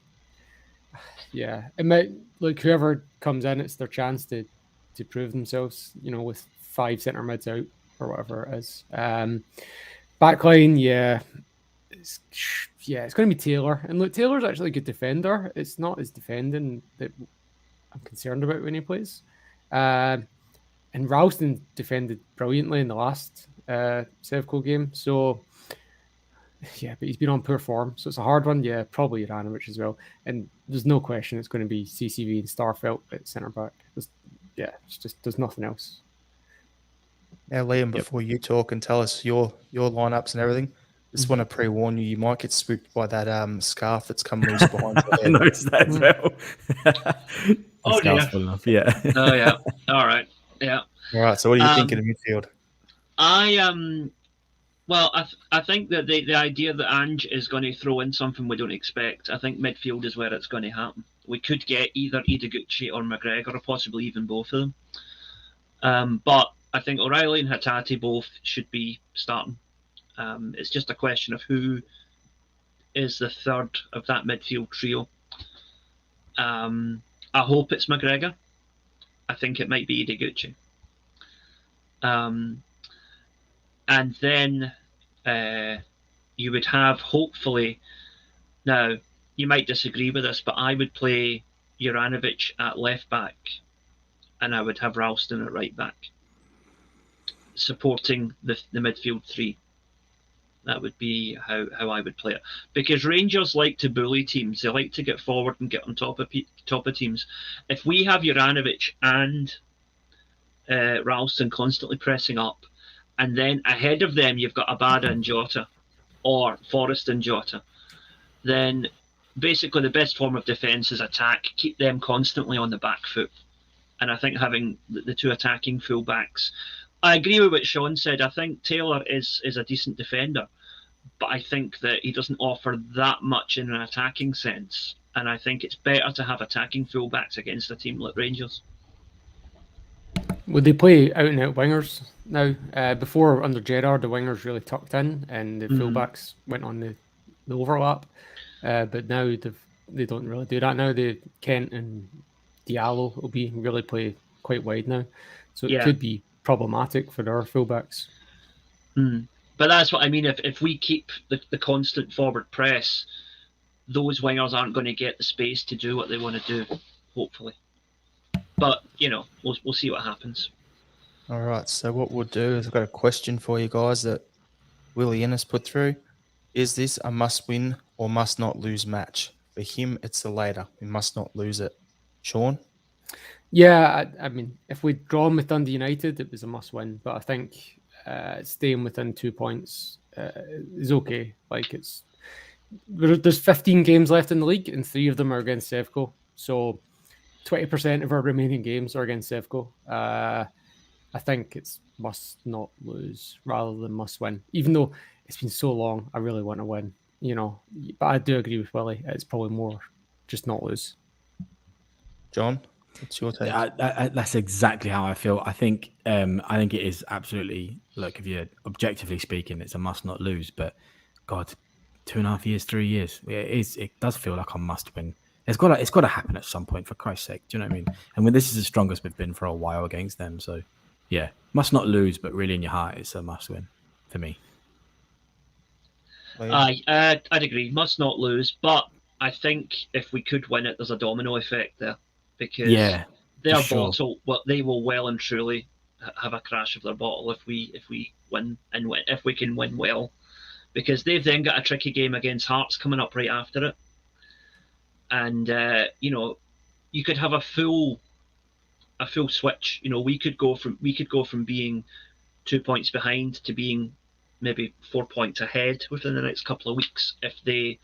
[SPEAKER 2] Yeah, it might look whoever comes in, it's their chance to prove themselves. With 5 centre mids out or whatever it is. Backline, it's going to be Taylor, and look, Taylor's actually a good defender. It's not his defending that I'm concerned about when he plays. And Ralston defended brilliantly in the last Sevco game. So, yeah, but he's been on poor form. So it's a hard one. Yeah, probably Juranovic as well. And there's no question it's going to be CCV and Starfelt at centre-back. There's nothing else.
[SPEAKER 1] Now, Liam, before you talk and tell us your lineups and everything, just want to pre-warn you might get swooped by that scarf that's come loose behind your head.
[SPEAKER 3] I noticed that as well.
[SPEAKER 4] Oh, dear.
[SPEAKER 3] Yeah.
[SPEAKER 4] Oh, yeah. All right. Yeah.
[SPEAKER 1] All right. So what do you think of the midfield?
[SPEAKER 4] I think that the idea that Ange is going to throw in something we don't expect, I think midfield is where it's going to happen. We could get either Itaguchi or McGregor, or possibly even both of them. But I think O'Reilly and Hatate both should be starting. It's just a question of who is the third of that midfield trio. I hope it's McGregor. I think it might be Itaguchi. And then you would have, hopefully, now you might disagree with this, but I would play Juranovic at left back and I would have Ralston at right back, supporting the midfield 3. That would be how I would play it. Because Rangers like to bully teams. They like to get forward and get on top of teams. If we have Juranovic and Ralston constantly pressing up, and then ahead of them you've got Abada and Jota, or Forrest and Jota, then basically the best form of defence is attack. Keep them constantly on the back foot. And I think having the 2 attacking full-backs, I agree with what Sean said. I think Taylor is a decent defender, but I think that he doesn't offer that much in an attacking sense. And I think it's better to have attacking fullbacks against a team like Rangers.
[SPEAKER 2] Would they play out-and-out wingers now? Before, under Gerrard, the wingers really tucked in and the fullbacks went on the overlap. But now they don't really do that now. Kent and Diallo will really play quite wide now. So it could be problematic for their fullbacks.
[SPEAKER 4] But that's what I mean. If we keep the constant forward press, those wingers aren't going to get the space to do what they want to do, hopefully. But we'll see what happens.
[SPEAKER 1] All right. So what we'll do is I've got a question for you guys that Willie Ennis put through. Is this a must-win or must-not lose match? For him, it's the later. We must not lose it. Sean?
[SPEAKER 2] Yeah, I mean, if we'd drawn with Dundee United, it was a must-win. But I think staying within 2 points is okay. Like there's 15 games left in the league, and 3 of them are against Sevco. So 20% of our remaining games are against Sevco. I think it's must not lose rather than must win. Even though it's been so long, I really want to win. But I do agree with Willie. It's probably more just not lose.
[SPEAKER 1] John, what's your take?
[SPEAKER 3] That's exactly how I feel. I think it is absolutely, look, if you're objectively speaking, it's a must not lose. But God, 2.5 years, 3 years, it does feel like a must win. It's got to happen at some point, for Christ's sake. Do you know what I mean? And when this is the strongest we've been for a while against them, so yeah, must not lose, but really in your heart, it's a must win for me.
[SPEAKER 4] I'd agree, must not lose, but I think if we could win it, there's a domino effect there, because their bottle, they will well and truly have a crash of their bottle if we win, and if we can win well, because they've then got a tricky game against Hearts coming up right after it, and you could have a full switch. We could go from being 2 points behind to being maybe 4 points ahead within the next couple of weeks if they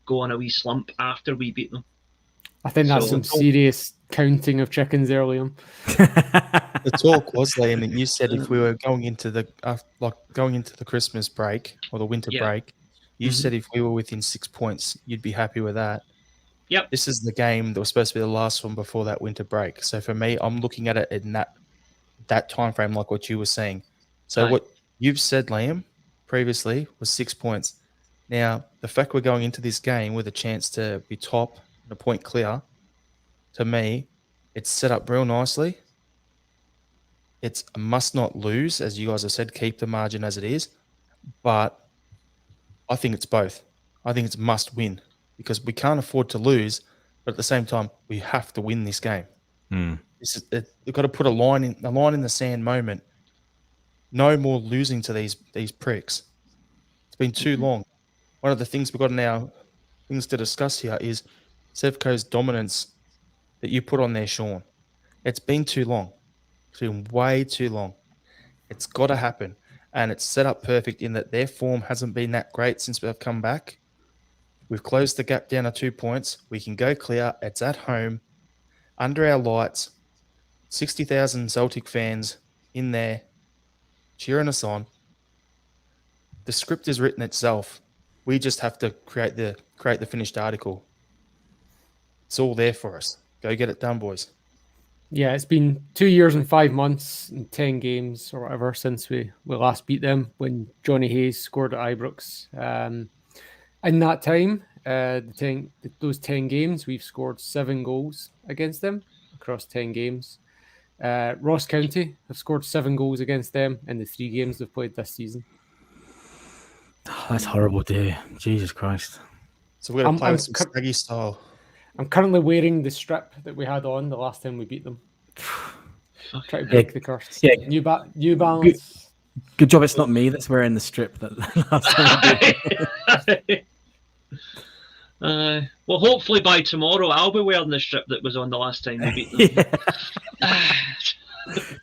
[SPEAKER 4] go on a wee slump after we beat them.
[SPEAKER 2] I think that's some serious counting of chickens there, Liam.
[SPEAKER 1] The talk was, Liam, that you said if we were going into the Christmas break or the winter break, you said if we were within 6 points, you'd be happy with that.
[SPEAKER 4] Yep.
[SPEAKER 1] This is the game that was supposed to be the last one before that winter break. So for me, I'm looking at it in that time frame, like what you were saying. So what you've said, Liam, previously was 6 points. Now, the fact we're going into this game with a chance to be top and a point clear, to me, it's set up real nicely. It's a must not lose, as you guys have said, keep the margin as it is. But I think it's both. I think it's must win because we can't afford to lose, but at the same time, we have to win this game. We've got to put a line in the sand moment. No more losing to these pricks. It's been too long. One of the things we've got now, things to discuss here, is Sevco's dominance that you put on there, Sean. It's been too long. It's been way too long. It's got to happen. And it's set up perfect in that their form hasn't been that great since we've come back. We've closed the gap down to 2 points. We can go clear. It's at home, under our lights, 60,000 Celtic fans in there cheering us on. The script is written itself. We just have to create the finished article. It's all there for us. Go get it done, boys.
[SPEAKER 2] Yeah, it's been 2 years and 5 months and 10 games or whatever since we last beat them when Johnny Hayes scored at Ibrox. In that time, those 10 games, we've scored 7 goals against them across 10 games. Ross County have scored 7 goals against them in the 3 games they've played this season.
[SPEAKER 3] Oh, that's horrible to hear. Jesus Christ.
[SPEAKER 1] So we're going to play with some Staggy style.
[SPEAKER 2] I'm currently wearing the strip that we had on the last time we beat them. Try to break the curse. Yeah. New Balance.
[SPEAKER 3] Good job it's not me that's wearing the strip that last time we beat.
[SPEAKER 4] Well, hopefully by tomorrow I'll be wearing the strip that was on the last time we beat them.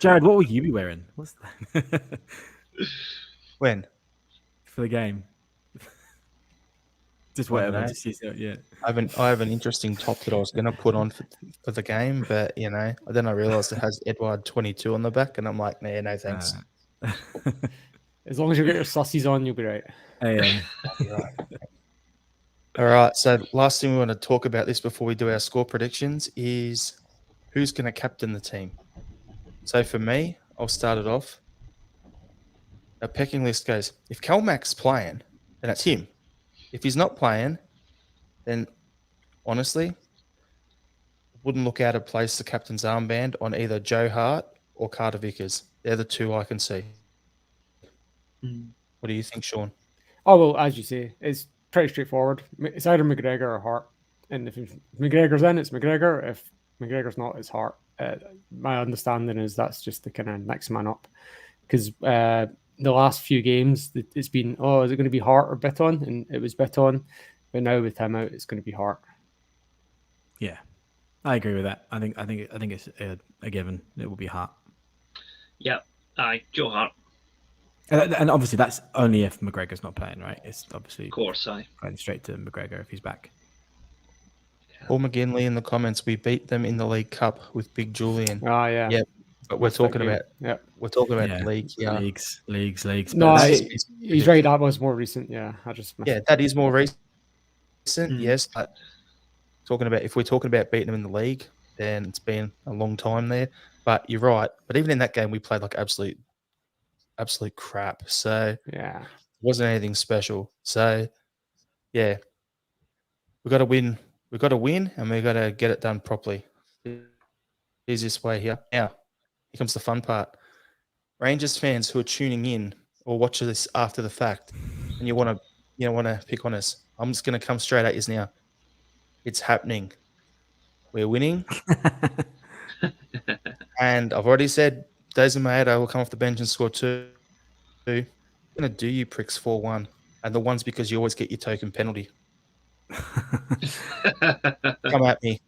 [SPEAKER 3] Jared, what will you be wearing? What's that?
[SPEAKER 1] When?
[SPEAKER 3] For the game. Just whatever. Yeah.
[SPEAKER 1] I have an interesting top that I was going to put on for the game, but then I realised it has Edward 22 on the back, and I'm like, nah, no thanks.
[SPEAKER 2] As long as you get your sussies on, you'll be right.
[SPEAKER 3] Hey,
[SPEAKER 1] right. All right. So last thing we want to talk about this before we do our score predictions is who's going to captain the team. So for me, I'll start it off. Our pecking list goes, if Calmac's playing, then it's him. If he's not playing, then honestly, wouldn't look out of place the captain's armband on either Joe Hart or Carter Vickers. They're the two I can see. What do you think, Sean?
[SPEAKER 2] Oh, well, as you say, it's pretty straightforward. It's either McGregor or Hart. And if McGregor's in, it's McGregor. If McGregor's not, it's Hart. my understanding is that's just the kind of next man up, because the last few games it's been, is it going to be Hart or Bitton, and it was Bitton, but now with him out, it's going to be Hart.
[SPEAKER 3] Yeah, I agree with that. I think it's a given. It will be Hart.
[SPEAKER 4] Yeah, aye, Joe Hart.
[SPEAKER 3] And obviously that's only if McGregor's not playing, right? It's obviously
[SPEAKER 4] of course, aye.
[SPEAKER 3] Going straight to McGregor if he's back.
[SPEAKER 1] Paul McGinley in the comments. We beat them in the League Cup with Big Julian.
[SPEAKER 2] Ah, yeah.
[SPEAKER 1] Yep. But we're talking about league. Yeah.
[SPEAKER 3] Leagues.
[SPEAKER 2] No,
[SPEAKER 3] But
[SPEAKER 2] he's right. That was more recent. Yeah, I just missed it.
[SPEAKER 1] That is more recent. Yes, but if we're talking about beating them in the league, then it's been a long time there. But you're right. But even in that game, we played like absolute crap. So
[SPEAKER 2] yeah,
[SPEAKER 1] it wasn't anything special. So yeah, we got to win. We got to win, and we got to get it done properly. Easiest way here. Now, here comes the fun part. Rangers fans who are tuning in or watching this after the fact, and you want to pick on us, I'm just going to come straight at you now. It's happening. We're winning. And I've already said Daiz and Maeda will come off the bench and score 2. I'm going to do you pricks 4-1. And the one's because you always get your token penalty. Come at me.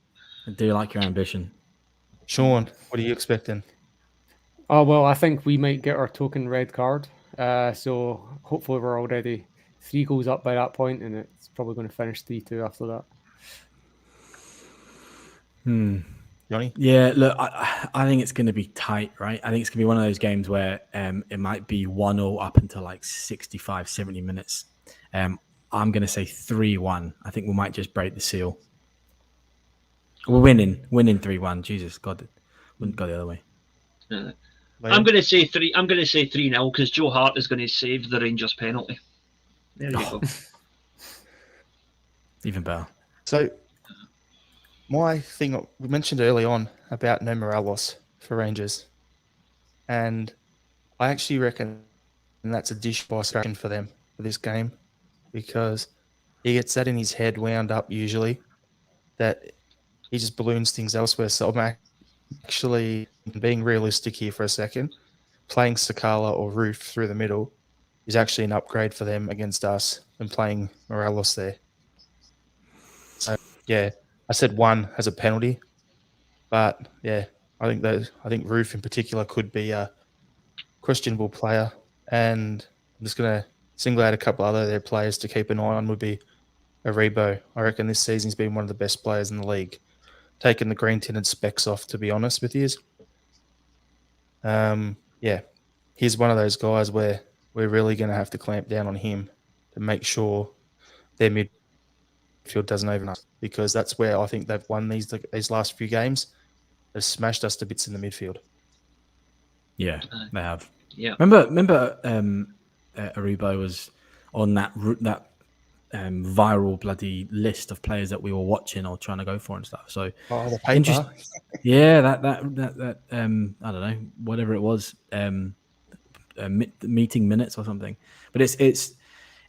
[SPEAKER 3] I do like your ambition.
[SPEAKER 1] Sean, what are you expecting?
[SPEAKER 2] Oh, well, I think we might get our token red card. So hopefully we're already 3 goals up by that point, and it's probably going to finish 3-2 after that.
[SPEAKER 1] Johnny?
[SPEAKER 3] Yeah, look, I think it's going to be tight, right? I think it's going to be one of those games where it might be 1-0 up until like 65, 70 minutes. I'm going to say 3-1. I think we might just break the seal. We're winning 3-1. Jesus, God, wouldn't go the other way.
[SPEAKER 4] I'm going to say 3. I'm going to say 3-0 because Joe Hart is going to save the Rangers penalty. There you go.
[SPEAKER 3] Even better.
[SPEAKER 1] So, my thing we mentioned early on about no Morelos for Rangers, and I actually reckon that's a dish by distraction for them for this game, because he gets that in his head wound up usually that he just balloons things elsewhere. So I'm actually being realistic here for a second. Playing Sakala or Roof through the middle is actually an upgrade for them against us than playing Morelos there. So yeah, I said 1 as a penalty, but yeah, I think Roof in particular could be a questionable player, and I'm just gonna single out a couple other their players to keep an eye on. Would be Aribo. I reckon this season he's been one of the best players in the league. Taking the green tinted specs off, to be honest with you. He's one of those guys where we're really going to have to clamp down on him to make sure their midfield doesn't overrun us, because that's where I think they've won these last few games. They've smashed us to bits in the midfield.
[SPEAKER 3] Yeah, they have.
[SPEAKER 4] Yeah.
[SPEAKER 3] Remember, Aribo was on that viral bloody list of players that we were watching or trying to go for and stuff. So
[SPEAKER 1] the paper.
[SPEAKER 3] Yeah, that I don't know, whatever it was, meeting minutes or something. But it's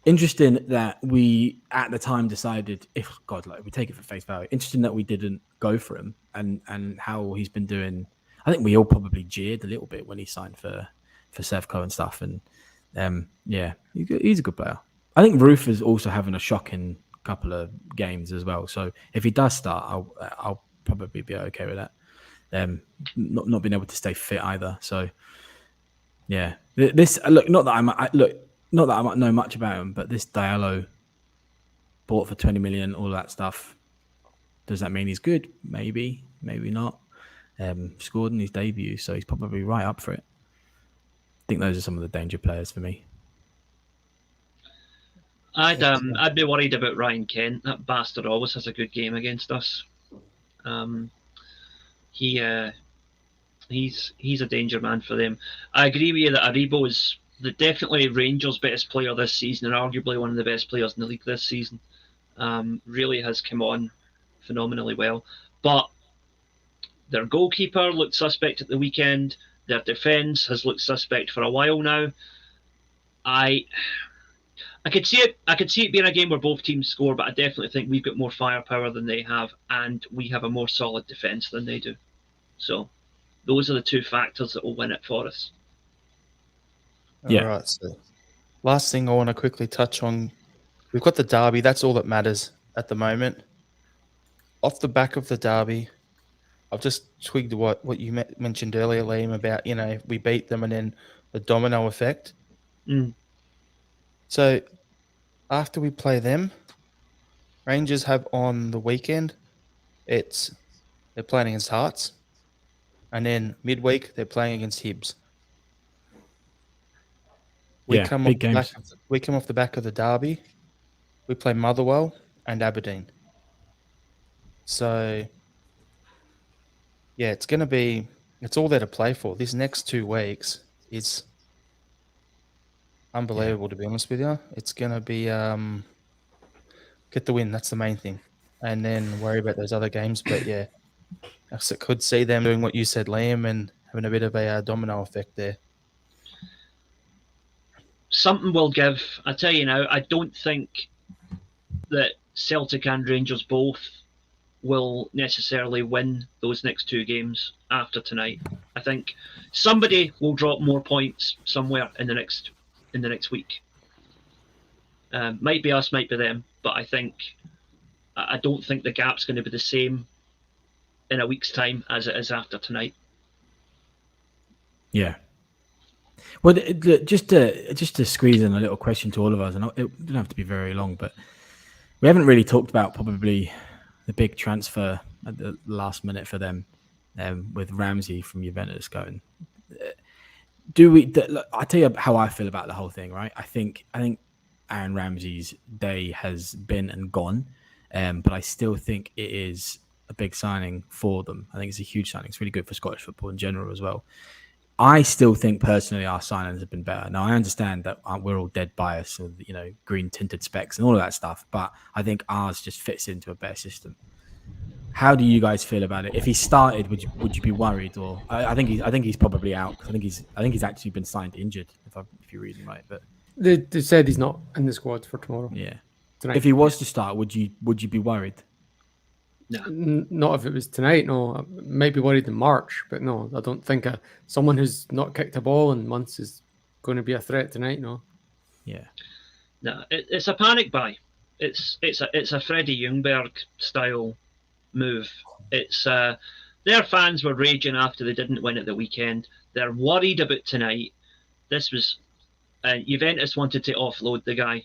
[SPEAKER 3] interesting that we at the time decided, we take it for face value. Interesting that we didn't go for him, and how he's been doing. I think we all probably jeered a little bit when he signed for Sevco and stuff. And he's a good player. I think Roof is also having a shocking couple of games as well. So if he does start, I'll probably be okay with that. Not being able to stay fit either. So yeah, this not that I know much about him, but this Diallo bought for 20 million, all that stuff. Does that mean he's good? Maybe not. Scored in his debut, so he's probably right up for it. I think those are some of the danger players for me.
[SPEAKER 4] I'd be worried about Ryan Kent. That bastard always has a good game against us. He's a danger man for them. I agree with you that Aribo is definitely Rangers' best player this season, and arguably one of the best players in the league this season. Really has come on phenomenally well. But their goalkeeper looked suspect at the weekend. Their defence has looked suspect for a while now. I could see it being a game where both teams score, but I definitely think we've got more firepower than they have, and we have a more solid defence than they do. So those are the two factors that will win it for us.
[SPEAKER 3] Yeah.
[SPEAKER 1] All right. So last thing I want to quickly touch on, we've got the Derby. That's all that matters at the moment. Off the back of the Derby, I've just twigged what you mentioned earlier, Liam, about, we beat them and then the domino effect.
[SPEAKER 4] Mm.
[SPEAKER 1] So after we play them, Rangers have on the weekend, they're playing against Hearts. And then midweek, they're playing against Hibs. We come
[SPEAKER 3] big games.
[SPEAKER 1] off the back of the Derby. We play Motherwell and Aberdeen. So, yeah, it's all there to play for. This next 2 weeks is unbelievable, to be honest with you. It's going to be get the win. That's the main thing. And then worry about those other games. But, yeah, I could see them doing what you said, Liam, and having a bit of a domino effect there.
[SPEAKER 4] Something will give. I tell you now, I don't think that Celtic and Rangers both will necessarily win those next 2 games after tonight. I think somebody will drop more points somewhere in the next week. Might be us, might be them, but I don't think the gap's going to be the same in a week's time as it is after tonight.
[SPEAKER 3] Yeah. Well, just to squeeze in a little question to all of us, and it doesn't have to be very long, but we haven't really talked about probably the big transfer at the last minute for them, with Ramsey from Juventus going. I'll tell you how I feel about the whole thing, right? I think Aaron Ramsey's day has been and gone, but I still think it is a big signing for them. I think it's a huge signing. It's really good for Scottish football in general as well. I still think personally our signings have been better. Now, I understand that we're all dead biased or, green tinted specs and all of that stuff, but I think ours just fits into a better system. How do you guys feel about it? If he started, would you be worried? Or I think he's probably out. I think he's actually been signed injured, if you're reading right. But
[SPEAKER 2] they said he's not in the squad for tomorrow.
[SPEAKER 3] Yeah.
[SPEAKER 2] Tonight.
[SPEAKER 3] If he was to start, would you be worried?
[SPEAKER 4] No.
[SPEAKER 2] Not if it was tonight. No, I might be worried in March, but no, I don't think someone who's not kicked a ball in months is going to be a threat tonight. No.
[SPEAKER 3] Yeah.
[SPEAKER 4] No, it's a panic buy. It's a Freddie Ljungberg style move. It's their fans were raging after they didn't win at the weekend. They're worried about tonight. This was Juventus wanted to offload the guy,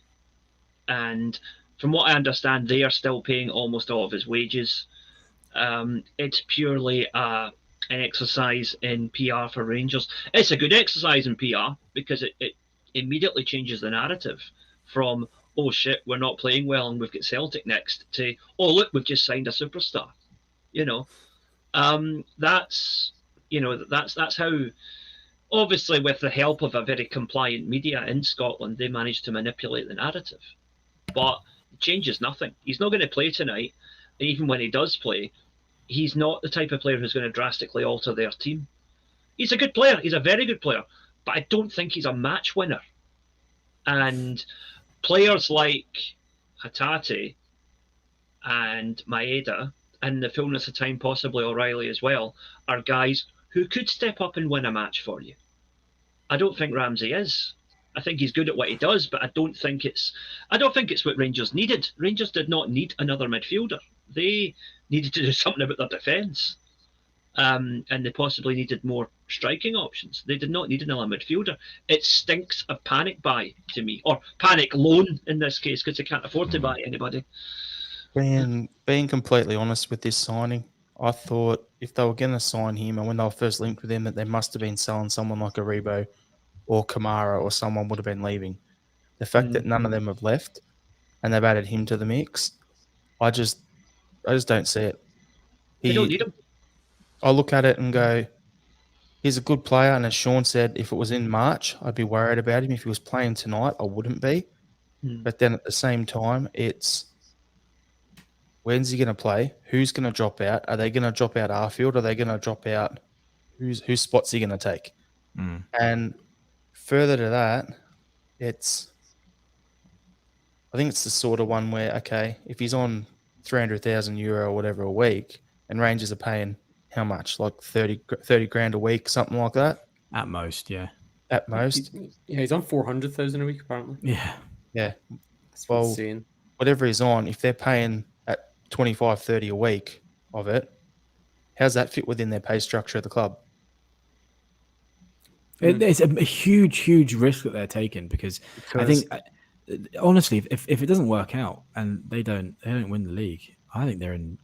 [SPEAKER 4] and from what I understand, they are still paying almost all of his wages. It's purely an exercise in PR for Rangers. It's a good exercise in PR because it immediately changes the narrative from, oh shit, we're not playing well and we've got Celtic next, to, oh look, we've just signed a superstar. That's how, obviously with the help of a very compliant media in Scotland, they managed to manipulate the narrative. But it changes nothing. He's not going to play tonight. And even when he does play, he's not the type of player who's going to drastically alter their team. He's a good player. He's a very good player. But I don't think he's a match winner. And players like Hatate and Maeda, and the fullness of time possibly O'Reilly as well, are guys who could step up and win a match for you. I don't think Ramsey is. I think he's good at what he does, but I don't think it's what Rangers needed. Rangers did not need another midfielder. They needed to do something about their defence. And they possibly needed more striking options. They did not need another midfielder. It stinks of panic buy to me, or panic loan in this case, because they can't afford to buy anybody.
[SPEAKER 1] Being completely honest with this signing, I thought if they were going to sign him, and when they were first linked with him, that they must have been selling someone like Aribo or Kamara, or someone would have been leaving. The fact that none of them have left and they've added him to the mix, I just don't see it.
[SPEAKER 4] They don't need him.
[SPEAKER 1] I look at it and go, he's a good player, and as Sean said, if it was in March, I'd be worried about him. If he was playing tonight, I wouldn't be. But then at the same time, it's when's he going to play? Who's going to drop out? Are they going to drop out Arfield? Are they going to drop out? Whose spot's he going to take? And further to that, I think it's the sort of one where, okay, if he's on €300,000 or whatever a week, and Rangers are paying how much? Like 30 grand a week, something like that?
[SPEAKER 3] At most, yeah.
[SPEAKER 1] At most?
[SPEAKER 2] Yeah, he's on 400,000 a week, apparently.
[SPEAKER 3] Yeah.
[SPEAKER 1] Yeah.
[SPEAKER 2] That's
[SPEAKER 1] Well,
[SPEAKER 2] insane.
[SPEAKER 1] whatever he's on, if they're paying at 25, 30 a week of it, how's that fit within their pay structure of the club?
[SPEAKER 3] It's a huge risk that they're taking because I think, honestly, if it doesn't work out and they don't win the league, I think they're in.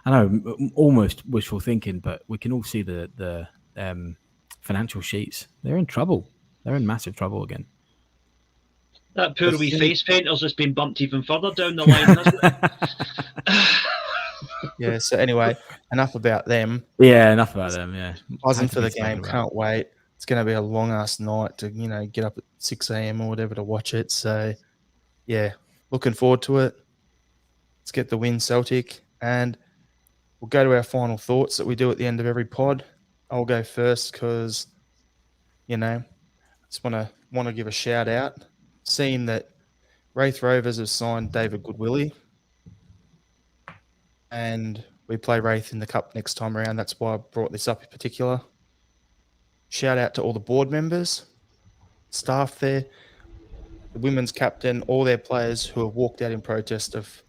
[SPEAKER 3] I know, almost wishful thinking, but we can all see the financial sheets. They're in trouble. They're in massive trouble again.
[SPEAKER 4] That poor wee face painter's just been bumped even further down the line, hasn't it?
[SPEAKER 1] Yeah, so anyway, enough about them.
[SPEAKER 3] Yeah, enough about them, yeah.
[SPEAKER 1] Buzzing for the game, can't wait. It's going to be a long-ass night to, get up at 6 a.m. or whatever to watch it. So, yeah, looking forward to it. Let's get the win, Celtic. And we'll go to our final thoughts that we do at the end of every pod. I'll go first because, just want to give a shout out. Seeing that Wraith Rovers have signed David Goodwillie, and we play Wraith in the Cup next time around. That's why I brought this up in particular. Shout out to all the board members, staff there, the women's captain, all their players who have walked out in protest of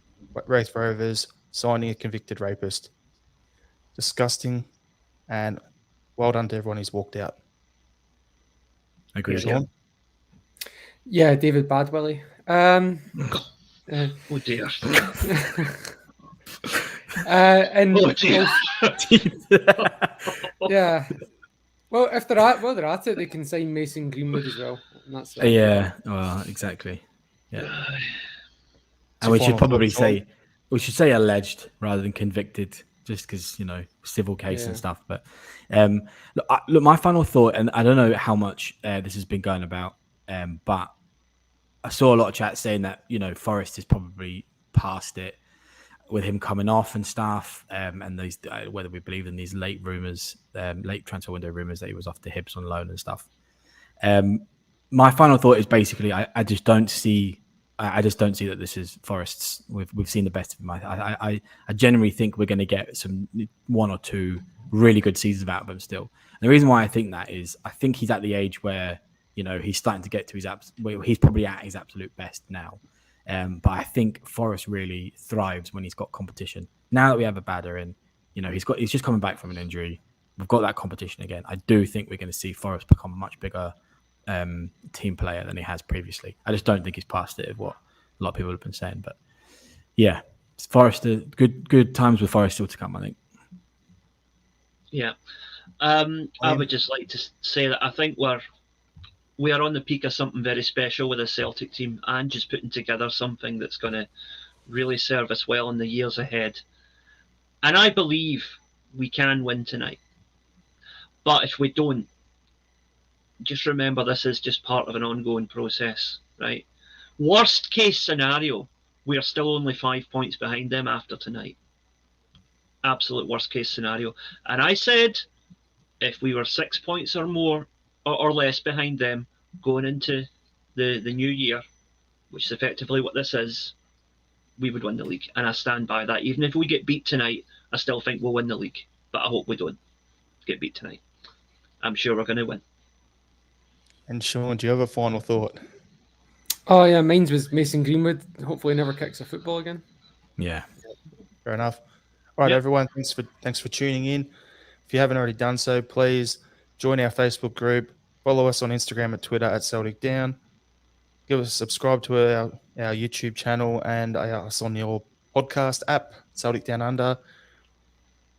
[SPEAKER 1] Wraith Rovers signing a convicted rapist. Disgusting, and well done to everyone who's walked out.
[SPEAKER 3] Agreed.
[SPEAKER 1] Sean?
[SPEAKER 2] Yeah, David Badwillie.
[SPEAKER 4] Oh dear.
[SPEAKER 2] And
[SPEAKER 4] Oh dear.
[SPEAKER 2] yeah. Well, if they're at it, they can sign Mason Greenwood as well. And that's it.
[SPEAKER 3] Yeah, well, exactly. Yeah. And we should probably say alleged rather than convicted, just because civil case and stuff. But look, my final thought, and I don't know how much this has been going about, but I saw a lot of chat saying that Forrest is probably past it with him coming off and stuff, and these whether we believe in these late rumors, late transfer window rumors that he was off to Hibs on loan and stuff. My final thought is basically I just don't see that this is Forrest's. We've seen the best of him. I genuinely think we're going to get some 1 or 2 really good seasons out of him still. And the reason why I think that is I think he's at the age where he's starting to get to he's probably at his absolute best now. But I think Forrest really thrives when he's got competition. Now that we have a batter in, he's just coming back from an injury. We've got that competition again. I do think we're going to see Forrest become a much bigger team player than he has previously. I just don't think he's past it of what a lot of people have been saying. But yeah, Forrest, good times with Forrest still to come, I think.
[SPEAKER 4] Yeah. I would just like to say that I think we are on the peak of something very special with the Celtic team and just putting together something that's going to really serve us well in the years ahead. And I believe we can win tonight. But if we don't, just remember this is just part of an ongoing process, right? Worst case scenario, we are still only 5 points behind them after tonight. Absolute worst case scenario. And I said, if we were 6 points or more or less behind them going into the new year, which is effectively what this is, we would win the league. And I stand by that. Even if we get beat tonight, I still think we'll win the league. But I hope we don't get beat tonight. I'm sure we're going to win.
[SPEAKER 1] And Sean, do you have a final thought?
[SPEAKER 2] Oh yeah, mine was Mason Greenwood. Hopefully never kicks a football again.
[SPEAKER 3] Yeah.
[SPEAKER 1] Fair enough. All right, everyone. Thanks for tuning in. If you haven't already done so, please join our Facebook group. Follow us on Instagram and Twitter at Celtic Down. Give us a subscribe to our YouTube channel and us on your podcast app, Celtic Down Under.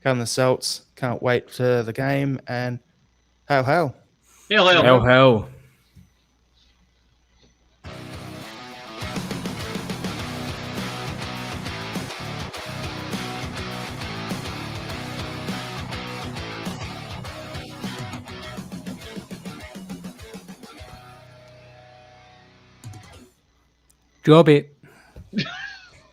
[SPEAKER 1] Come the Celts. Can't wait for the game. And hail, hail.
[SPEAKER 4] Hail, hail.
[SPEAKER 3] Hail, hail.
[SPEAKER 2] Job it.